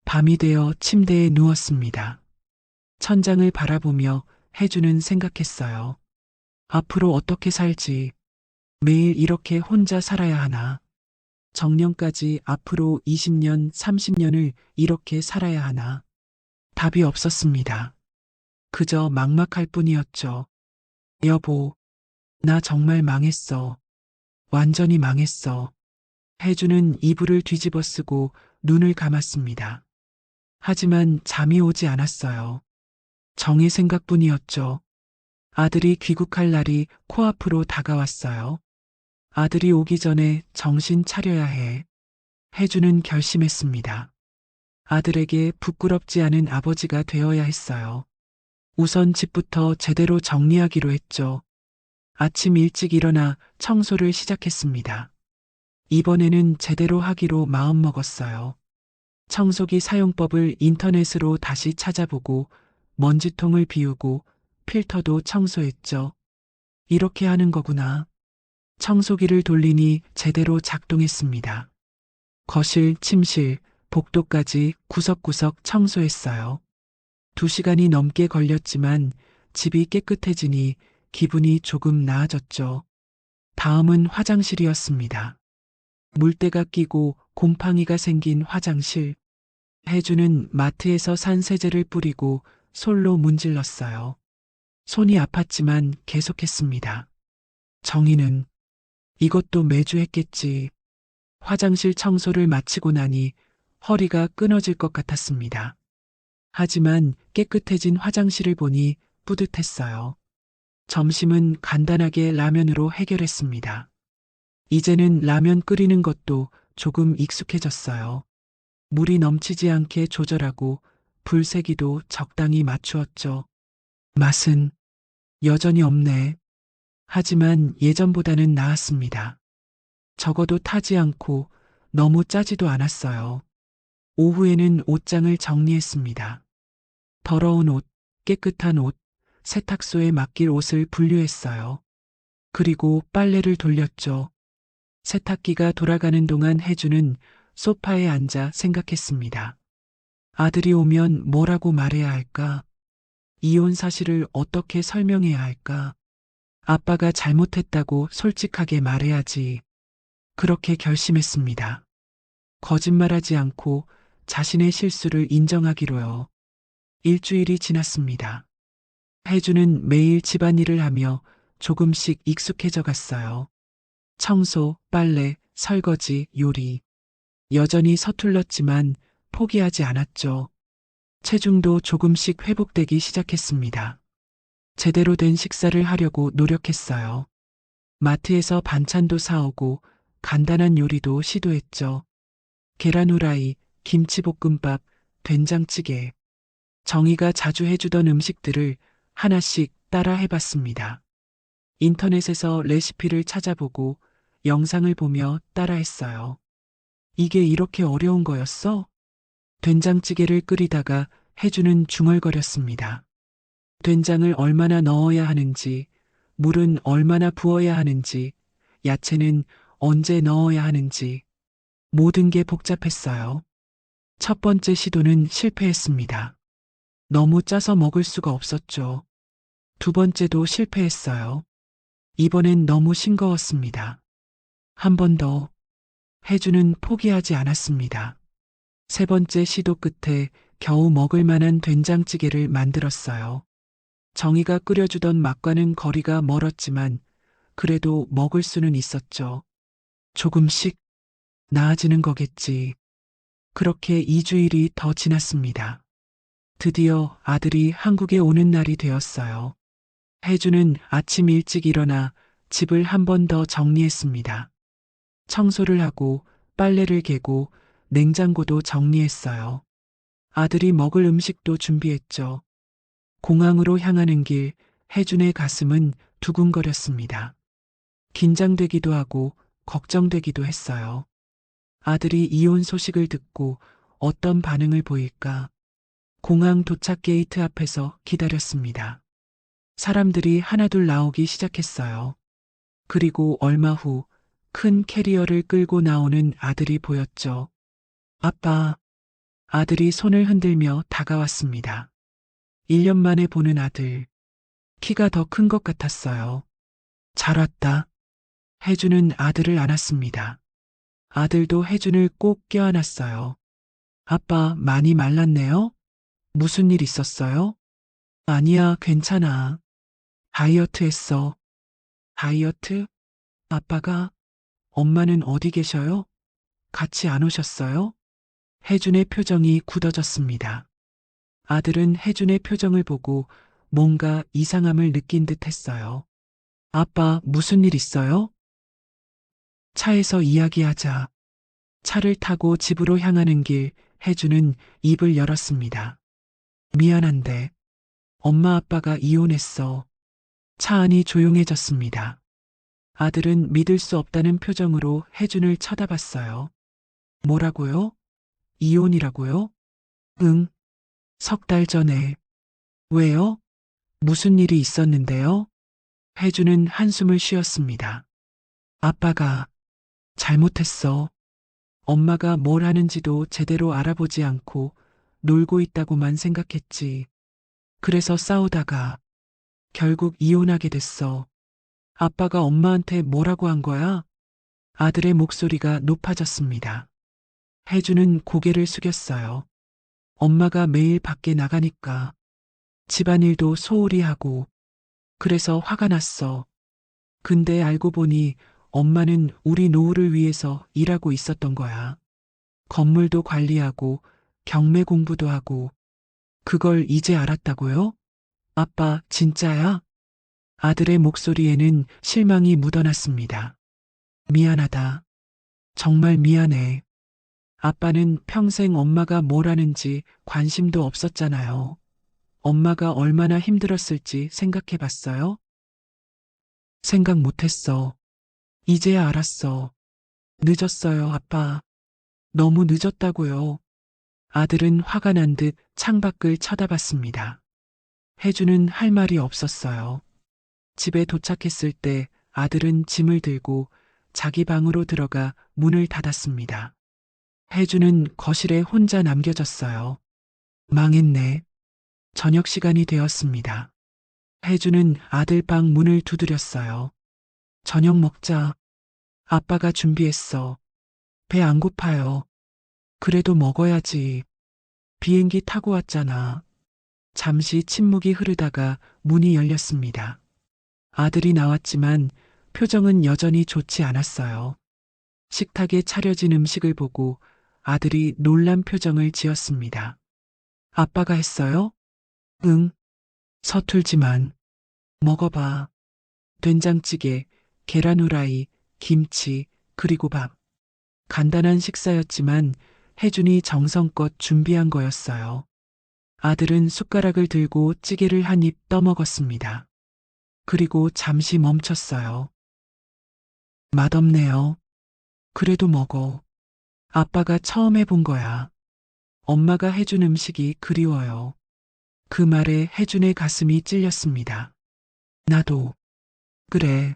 밤이 되어 침대에 누웠습니다. 천장을 바라보며 혜주는 생각했어요. 앞으로 어떻게 살지? 매일 이렇게 혼자 살아야 하나? 정년까지 앞으로 20년, 30년을 이렇게 살아야 하나? 답이 없었습니다. 그저 막막할 뿐이었죠. 여보, 나 정말 망했어. 완전히 망했어. 혜주는 이불을 뒤집어 쓰고 눈을 감았습니다. 하지만 잠이 오지 않았어요. 정의 생각뿐이었죠. 아들이 귀국할 날이 코앞으로 다가왔어요. 아들이 오기 전에 정신 차려야 해. 혜주는 결심했습니다. 아들에게 부끄럽지 않은 아버지가 되어야 했어요. 우선 집부터 제대로 정리하기로 했죠. 아침 일찍 일어나 청소를 시작했습니다. 이번에는 제대로 하기로 마음먹었어요. 청소기 사용법을 인터넷으로 다시 찾아보고 먼지통을 비우고 필터도 청소했죠. 이렇게 하는 거구나. 청소기를 돌리니 제대로 작동했습니다. 거실, 침실, 복도까지 구석구석 청소했어요. 2시간이 넘게 걸렸지만 집이 깨끗해지니 기분이 조금 나아졌죠. 다음은 화장실이었습니다. 물때가 끼고 곰팡이가 생긴 화장실. 혜주는 마트에서 산 세제를 뿌리고 솔로 문질렀어요. 손이 아팠지만 계속했습니다. 정희는 이것도 매주 했겠지. 화장실 청소를 마치고 나니 허리가 끊어질 것 같았습니다. 하지만 깨끗해진 화장실을 보니 뿌듯했어요. 점심은 간단하게 라면으로 해결했습니다. 이제는 라면 끓이는 것도 조금 익숙해졌어요. 물이 넘치지 않게 조절하고 불세기도 적당히 맞추었죠. 맛은 여전히 없네. 하지만 예전보다는 나았습니다. 적어도 타지 않고 너무 짜지도 않았어요. 오후에는 옷장을 정리했습니다. 더러운 옷, 깨끗한 옷, 세탁소에 맡길 옷을 분류했어요. 그리고 빨래를 돌렸죠. 세탁기가 돌아가는 동안 혜주는 소파에 앉아 생각했습니다. 아들이 오면 뭐라고 말해야 할까? 이혼 사실을 어떻게 설명해야 할까? 아빠가 잘못했다고 솔직하게 말해야지. 그렇게 결심했습니다. 거짓말하지 않고 자신의 실수를 인정하기로요. 일주일이 지났습니다. 혜주는 매일 집안일을 하며 조금씩 익숙해져 갔어요. 청소, 빨래, 설거지, 요리. 여전히 서툴렀지만 포기하지 않았죠. 체중도 조금씩 회복되기 시작했습니다. 제대로 된 식사를 하려고 노력했어요. 마트에서 반찬도 사오고 간단한 요리도 시도했죠. 계란 후라이, 김치볶음밥, 된장찌개. 정희가 자주 해주던 음식들을 하나씩 따라 해봤습니다. 인터넷에서 레시피를 찾아보고 영상을 보며 따라했어요. 이게 이렇게 어려운 거였어? 된장찌개를 끓이다가 혜주는 중얼거렸습니다. 된장을 얼마나 넣어야 하는지, 물은 얼마나 부어야 하는지, 야채는 언제 넣어야 하는지, 모든 게 복잡했어요. 첫 번째 시도는 실패했습니다. 너무 짜서 먹을 수가 없었죠. 두 번째도 실패했어요. 이번엔 너무 싱거웠습니다. 한 번 더. 혜주는 포기하지 않았습니다. 세 번째 시도 끝에 겨우 먹을 만한 된장찌개를 만들었어요. 정희가 끓여주던 맛과는 거리가 멀었지만 그래도 먹을 수는 있었죠. 조금씩 나아지는 거겠지. 그렇게 2주일이 더 지났습니다. 드디어 아들이 한국에 오는 날이 되었어요. 혜주는 아침 일찍 일어나 집을 한 번 더 정리했습니다. 청소를 하고 빨래를 개고 냉장고도 정리했어요. 아들이 먹을 음식도 준비했죠. 공항으로 향하는 길 혜준의 가슴은 두근거렸습니다. 긴장되기도 하고 걱정되기도 했어요. 아들이 이혼 소식을 듣고 어떤 반응을 보일까? 공항 도착 게이트 앞에서 기다렸습니다. 사람들이 하나둘 나오기 시작했어요. 그리고 얼마 후 큰 캐리어를 끌고 나오는 아들이 보였죠. 아빠, 아들이 손을 흔들며 다가왔습니다. 1년 만에 보는 아들. 키가 더 큰 것 같았어요. 잘 왔다. 혜주는 아들을 안았습니다. 아들도 혜준을 꼭 껴안았어요. 아빠, 많이 말랐네요? 무슨 일 있었어요? 아니야, 괜찮아. 다이어트 했어. 다이어트? 아빠가? 엄마는 어디 계셔요? 같이 안 오셨어요? 혜준의 표정이 굳어졌습니다. 아들은 혜준의 표정을 보고 뭔가 이상함을 느낀 듯 했어요. 아빠, 무슨 일 있어요? 차에서 이야기하자. 차를 타고 집으로 향하는 길, 혜준은 입을 열었습니다. 미안한데, 엄마 아빠가 이혼했어. 차 안이 조용해졌습니다. 아들은 믿을 수 없다는 표정으로 혜준을 쳐다봤어요. 뭐라고요? 이혼이라고요? 응, 3달 전에. 왜요? 무슨 일이 있었는데요? 혜준은 한숨을 쉬었습니다. 아빠가 잘못했어. 엄마가 뭘 하는지도 제대로 알아보지 않고 놀고 있다고만 생각했지. 그래서 싸우다가 결국 이혼하게 됐어. 아빠가 엄마한테 뭐라고 한 거야? 아들의 목소리가 높아졌습니다. 혜주는 고개를 숙였어요. 엄마가 매일 밖에 나가니까 집안일도 소홀히 하고 그래서 화가 났어. 근데 알고 보니 엄마는 우리 노후를 위해서 일하고 있었던 거야. 건물도 관리하고 경매 공부도 하고 그걸 이제 알았다고요? 아빠, 진짜야? 아들의 목소리에는 실망이 묻어났습니다. 미안하다. 정말 미안해. 아빠는 평생 엄마가 뭘 하는지 관심도 없었잖아요. 엄마가 얼마나 힘들었을지 생각해 봤어요? 생각 못했어. 이제야 알았어. 늦었어요, 아빠. 너무 늦었다고요. 아들은 화가 난 듯 창밖을 쳐다봤습니다. 혜주는 할 말이 없었어요. 집에 도착했을 때 아들은 짐을 들고 자기 방으로 들어가 문을 닫았습니다. 혜주는 거실에 혼자 남겨졌어요. 망했네. 저녁 시간이 되었습니다. 혜주는 아들 방 문을 두드렸어요. 저녁 먹자. 아빠가 준비했어. 배 안 고파요. 그래도 먹어야지. 비행기 타고 왔잖아. 잠시 침묵이 흐르다가 문이 열렸습니다. 아들이 나왔지만 표정은 여전히 좋지 않았어요. 식탁에 차려진 음식을 보고 아들이 놀란 표정을 지었습니다. 아빠가 했어요? 응. 서툴지만. 먹어봐. 된장찌개, 계란 후라이, 김치, 그리고 밥. 간단한 식사였지만 혜준이 정성껏 준비한 거였어요. 아들은 숟가락을 들고 찌개를 한 입 떠먹었습니다. 그리고 잠시 멈췄어요. 맛없네요. 그래도 먹어. 아빠가 처음 해본 거야. 엄마가 해준 음식이 그리워요. 그 말에 혜준의 가슴이 찔렸습니다. 나도. 그래.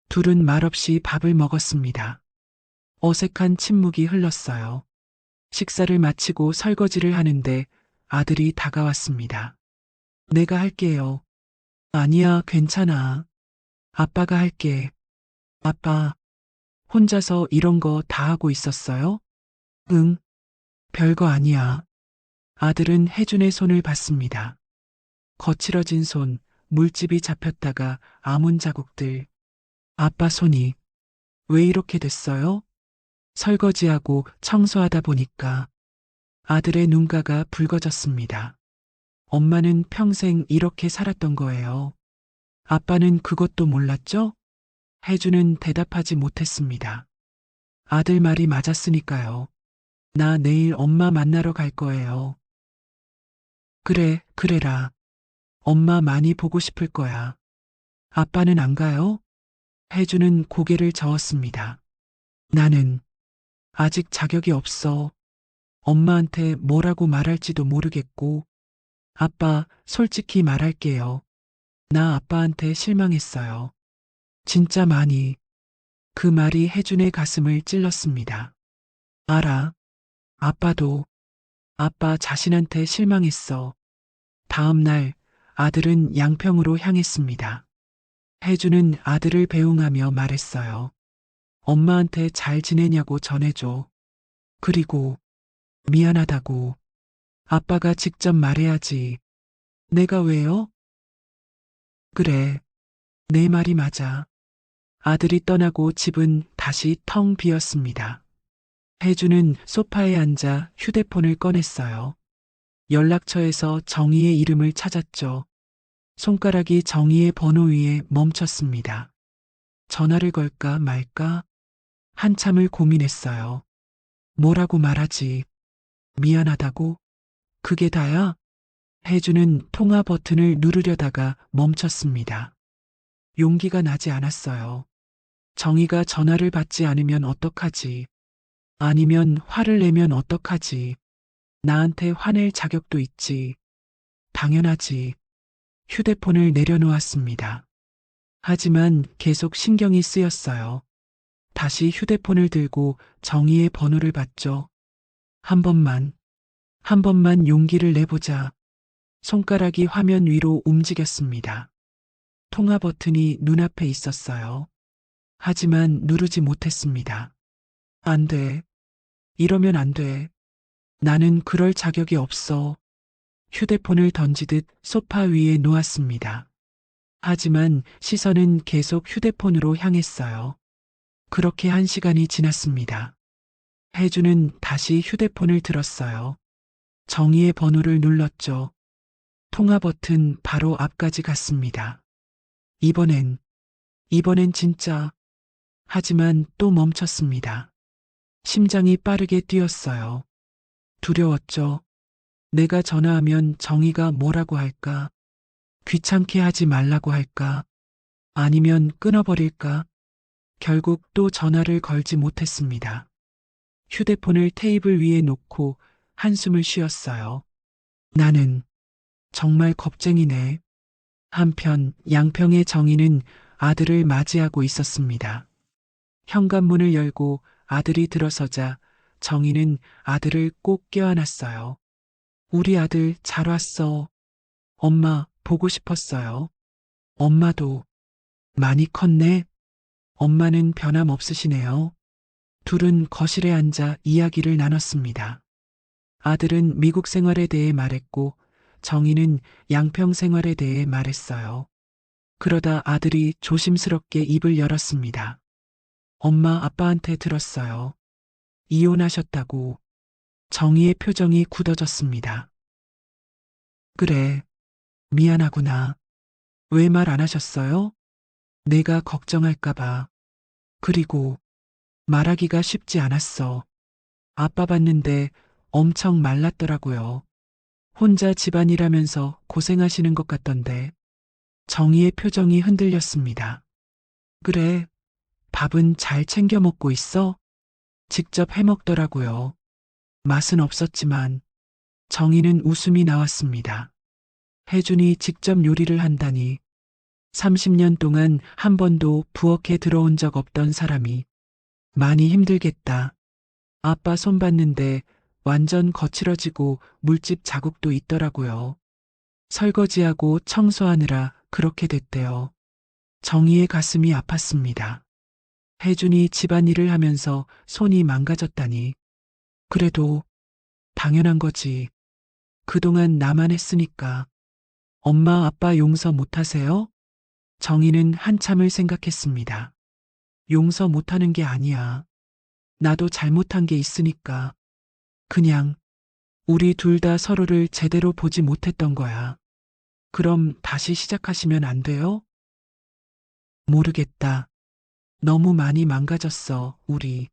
둘은 말없이 밥을 먹었습니다. 어색한 침묵이 흘렀어요. 식사를 마치고 설거지를 하는데 아들이 다가왔습니다. 내가 할게요. 아니야, 괜찮아. 아빠가 할게. 아빠, 혼자서 이런 거 다 하고 있었어요? 응, 별거 아니야. 아들은 혜준의 손을 봤습니다. 거칠어진 손, 물집이 잡혔다가 아문 자국들. 아빠 손이 왜 이렇게 됐어요? 설거지하고 청소하다 보니까 아들의 눈가가 붉어졌습니다. 엄마는 평생 이렇게 살았던 거예요. 아빠는 그것도 몰랐죠? 혜주는 대답하지 못했습니다. 아들 말이 맞았으니까요. 나 내일 엄마 만나러 갈 거예요. 그래, 그래라. 엄마 많이 보고 싶을 거야. 아빠는 안 가요? 혜주는 고개를 저었습니다. 나는 아직 자격이 없어. 엄마한테 뭐라고 말할지도 모르겠고. 아빠, 솔직히 말할게요. 나 아빠한테 실망했어요. 진짜 많이. 그 말이 혜준의 가슴을 찔렀습니다. 알아. 아빠도, 아빠 자신한테 실망했어. 다음 날 아들은 양평으로 향했습니다. 혜주는 아들을 배웅하며 말했어요. 엄마한테 잘 지내냐고 전해줘. 그리고 미안하다고. 아빠가 직접 말해야지. 내가 왜요? 그래, 내 말이 맞아. 아들이 떠나고 집은 다시 텅 비었습니다. 혜주는 소파에 앉아 휴대폰을 꺼냈어요. 연락처에서 정희의 이름을 찾았죠. 손가락이 정희의 번호 위에 멈췄습니다. 전화를 걸까 말까? 한참을 고민했어요. 뭐라고 말하지? 미안하다고? 그게 다야? 혜주는 통화 버튼을 누르려다가 멈췄습니다. 용기가 나지 않았어요. 정희가 전화를 받지 않으면 어떡하지? 아니면 화를 내면 어떡하지? 나한테 화낼 자격도 있지. 당연하지. 휴대폰을 내려놓았습니다. 하지만 계속 신경이 쓰였어요. 다시 휴대폰을 들고 정희의 번호를 받죠. 한 번만 용기를 내보자. 손가락이 화면 위로 움직였습니다. 통화 버튼이 눈앞에 있었어요. 하지만 누르지 못했습니다. 안 돼. 이러면 안 돼. 나는 그럴 자격이 없어. 휴대폰을 던지듯 소파 위에 놓았습니다. 하지만 시선은 계속 휴대폰으로 향했어요. 그렇게 1시간이 지났습니다. 혜주는 다시 휴대폰을 들었어요. 정희의 번호를 눌렀죠. 통화 버튼 바로 앞까지 갔습니다. 이번엔 진짜. 하지만 또 멈췄습니다. 심장이 빠르게 뛰었어요. 두려웠죠. 내가 전화하면 정희가 뭐라고 할까? 귀찮게 하지 말라고 할까? 아니면 끊어버릴까? 결국 또 전화를 걸지 못했습니다. 휴대폰을 테이블 위에 놓고 한숨을 쉬었어요. 나는 정말 겁쟁이네. 한편 양평의 정희는 아들을 맞이하고 있었습니다. 현관문을 열고 아들이 들어서자 정희는 아들을 꼭 껴안았어요. 우리 아들 잘 왔어. 엄마 보고 싶었어요. 엄마도 많이 컸네. 엄마는 변함없으시네요. 둘은 거실에 앉아 이야기를 나눴습니다. 아들은 미국 생활에 대해 말했고 정희는 양평 생활에 대해 말했어요. 그러다 아들이 조심스럽게 입을 열었습니다. 엄마 아빠한테 들었어요. 이혼하셨다고. 정희의 표정이 굳어졌습니다. 그래, 미안하구나. 왜 말 안 하셨어요? 내가 걱정할까봐. 그리고 말하기가 쉽지 않았어. 아빠 봤는데 엄청 말랐더라고요. 혼자 집안일하면서 고생하시는 것 같던데. 정희의 표정이 흔들렸습니다. 그래, 밥은 잘 챙겨 먹고 있어? 직접 해 먹더라고요. 맛은 없었지만 정희는 웃음이 나왔습니다. 혜준이 직접 요리를 한다니. 30년 동안 한 번도 부엌에 들어온 적 없던 사람이 많이 힘들겠다. 아빠 손 봤는데 완전 거칠어지고 물집 자국도 있더라고요. 설거지하고 청소하느라 그렇게 됐대요. 정희의 가슴이 아팠습니다. 혜준이 집안일을 하면서 손이 망가졌다니. 그래도 당연한 거지. 그동안 나만 했으니까. 엄마 아빠 용서 못하세요? 정희는 한참을 생각했습니다. 용서 못하는 게 아니야. 나도 잘못한 게 있으니까. 그냥 우리 둘 다 서로를 제대로 보지 못했던 거야. 그럼 다시 시작하시면 안 돼요? 모르겠다. 너무 많이 망가졌어, 우리.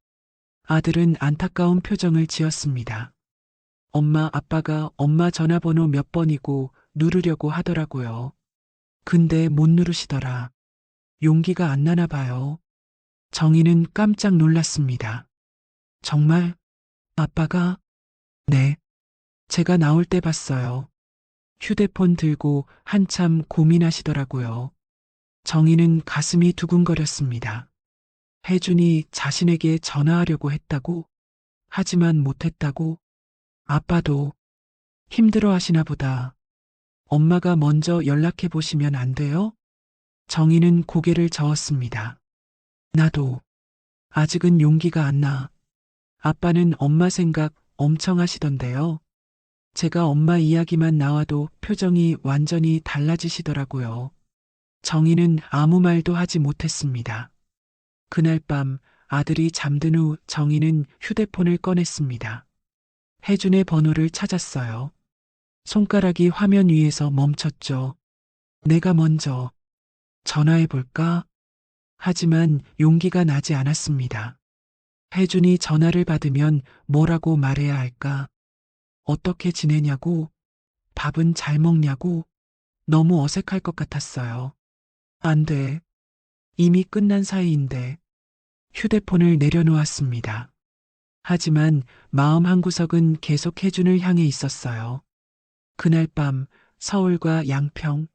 아들은 안타까운 표정을 지었습니다. 엄마 아빠가 엄마 전화번호 몇 번이고 누르려고 하더라고요. 근데 못 누르시더라. 용기가 안 나나 봐요. 정희는 깜짝 놀랐습니다. 정말? 아빠가? 네. 제가 나올 때 봤어요. 휴대폰 들고 한참 고민하시더라고요. 정희는 가슴이 두근거렸습니다. 혜준이 자신에게 전화하려고 했다고? 하지만 못했다고? 아빠도 힘들어 하시나 보다. 엄마가 먼저 연락해 보시면 안 돼요? 정희는 고개를 저었습니다. 나도 아직은 용기가 안 나. 아빠는 엄마 생각 엄청 하시던데요. 제가 엄마 이야기만 나와도 표정이 완전히 달라지시더라고요. 정희는 아무 말도 하지 못했습니다. 그날 밤 아들이 잠든 후 정희는 휴대폰을 꺼냈습니다. 혜준의 번호를 찾았어요. 손가락이 화면 위에서 멈췄죠. 내가 먼저 전화해 볼까? 하지만 용기가 나지 않았습니다. 혜준이 전화를 받으면 뭐라고 말해야 할까? 어떻게 지내냐고? 밥은 잘 먹냐고? 너무 어색할 것 같았어요. 안 돼. 이미 끝난 사이인데. 휴대폰을 내려놓았습니다. 하지만 마음 한구석은 계속 혜준을 향해 있었어요. 그날 밤 서울과 양평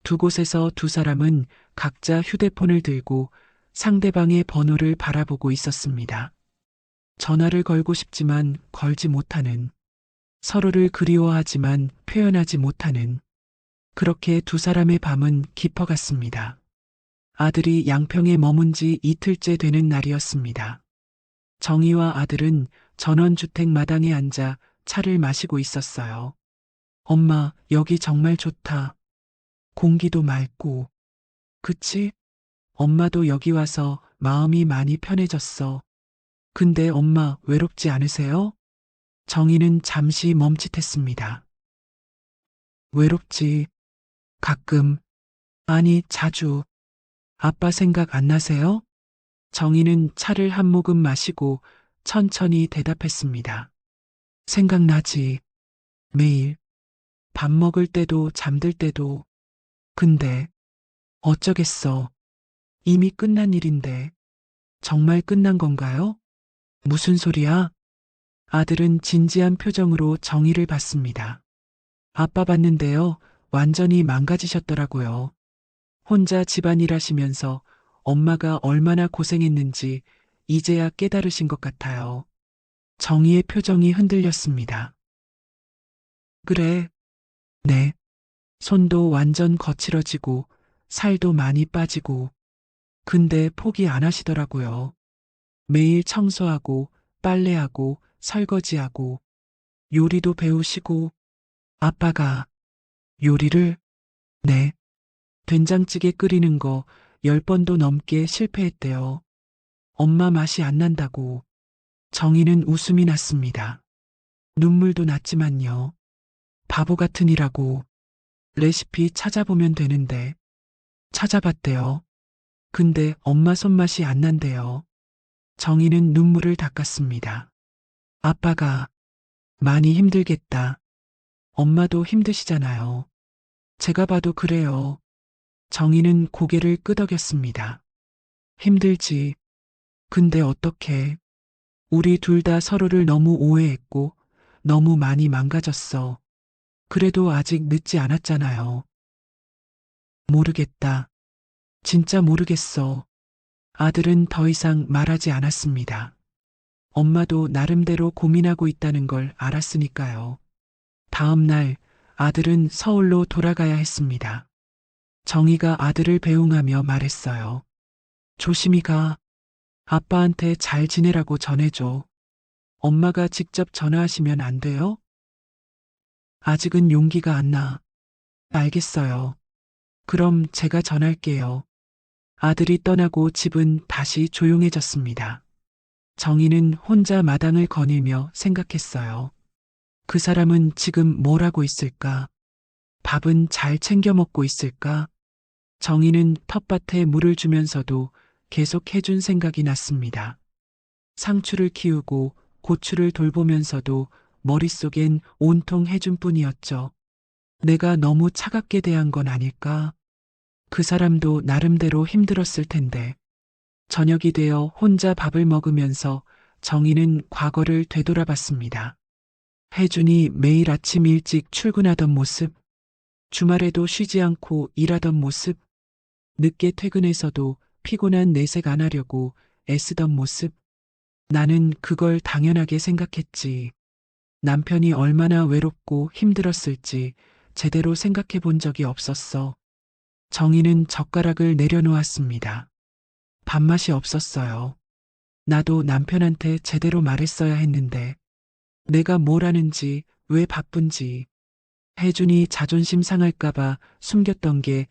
두 곳에서 두 사람은 각자 휴대폰을 들고 상대방의 번호를 바라보고 있었습니다. 전화를 걸고 싶지만 걸지 못하는, 서로를 그리워하지만 표현하지 못하는, 그렇게 두 사람의 밤은 깊어갔습니다. 아들이 양평에 머문 지 이틀째 되는 날이었습니다. 정희와 아들은 전원주택 마당에 앉아 차를 마시고 있었어요. 엄마, 여기 정말 좋다. 공기도 맑고. 그치? 엄마도 여기 와서 마음이 많이 편해졌어. 근데 엄마 외롭지 않으세요? 정희는 잠시 멈칫했습니다. 외롭지. 가끔. 아니, 자주. 아빠 생각 안 나세요? 정희는 차를 한 모금 마시고 천천히 대답했습니다. 생각나지. 매일. 밥 먹을 때도 잠들 때도. 근데 어쩌겠어. 이미 끝난 일인데. 정말 끝난 건가요? 무슨 소리야? 아들은 진지한 표정으로 정희를 봤습니다. 아빠 봤는데요. 완전히 망가지셨더라고요. 혼자 집안일 하시면서 엄마가 얼마나 고생했는지 이제야 깨달으신 것 같아요. 정희의 표정이 흔들렸습니다. 그래. 네. 손도 완전 거칠어지고 살도 많이 빠지고. 근데 포기 안 하시더라고요. 매일 청소하고 빨래하고 설거지하고 요리도 배우시고. 아빠가 요리를? 네. 된장찌개 끓이는 거 10번도 넘게 실패했대요. 엄마 맛이 안 난다고. 정희는 웃음이 났습니다. 눈물도 났지만요. 바보 같은 이라고. 레시피 찾아보면 되는데. 찾아봤대요. 근데 엄마 손맛이 안 난대요. 정희는 눈물을 닦았습니다. 아빠가 많이 힘들겠다. 엄마도 힘드시잖아요. 제가 봐도 그래요. 정희는 고개를 끄덕였습니다. 힘들지. 근데 어떡해. 우리 둘 다 서로를 너무 오해했고 너무 많이 망가졌어. 그래도 아직 늦지 않았잖아요. 모르겠다. 진짜 모르겠어. 아들은 더 이상 말하지 않았습니다. 엄마도 나름대로 고민하고 있다는 걸 알았으니까요. 다음 날 아들은 서울로 돌아가야 했습니다. 정희가 아들을 배웅하며 말했어요. 조심히 가. 아빠한테 잘 지내라고 전해줘. 엄마가 직접 전화하시면 안 돼요? 아직은 용기가 안 나. 알겠어요. 그럼 제가 전할게요. 아들이 떠나고 집은 다시 조용해졌습니다. 정희는 혼자 마당을 거닐며 생각했어요. 그 사람은 지금 뭘 하고 있을까? 밥은 잘 챙겨 먹고 있을까? 정희는 텃밭에 물을 주면서도 계속 해준 생각이 났습니다. 상추를 키우고 고추를 돌보면서도 머릿속엔 온통 해준 뿐이었죠. 내가 너무 차갑게 대한 건 아닐까? 그 사람도 나름대로 힘들었을 텐데. 저녁이 되어 혼자 밥을 먹으면서 정희는 과거를 되돌아봤습니다. 혜준이 매일 아침 일찍 출근하던 모습, 주말에도 쉬지 않고 일하던 모습, 늦게 퇴근해서도 피곤한 내색 안 하려고 애쓰던 모습, 나는 그걸 당연하게 생각했지. 남편이 얼마나 외롭고 힘들었을지 제대로 생각해 본 적이 없었어. 정희는 젓가락을 내려놓았습니다. 밥맛이 없었어요. 나도 남편한테 제대로 말했어야 했는데, 내가 뭘 하는지, 왜 바쁜지, 혜준이 자존심 상할까봐 숨겼던 게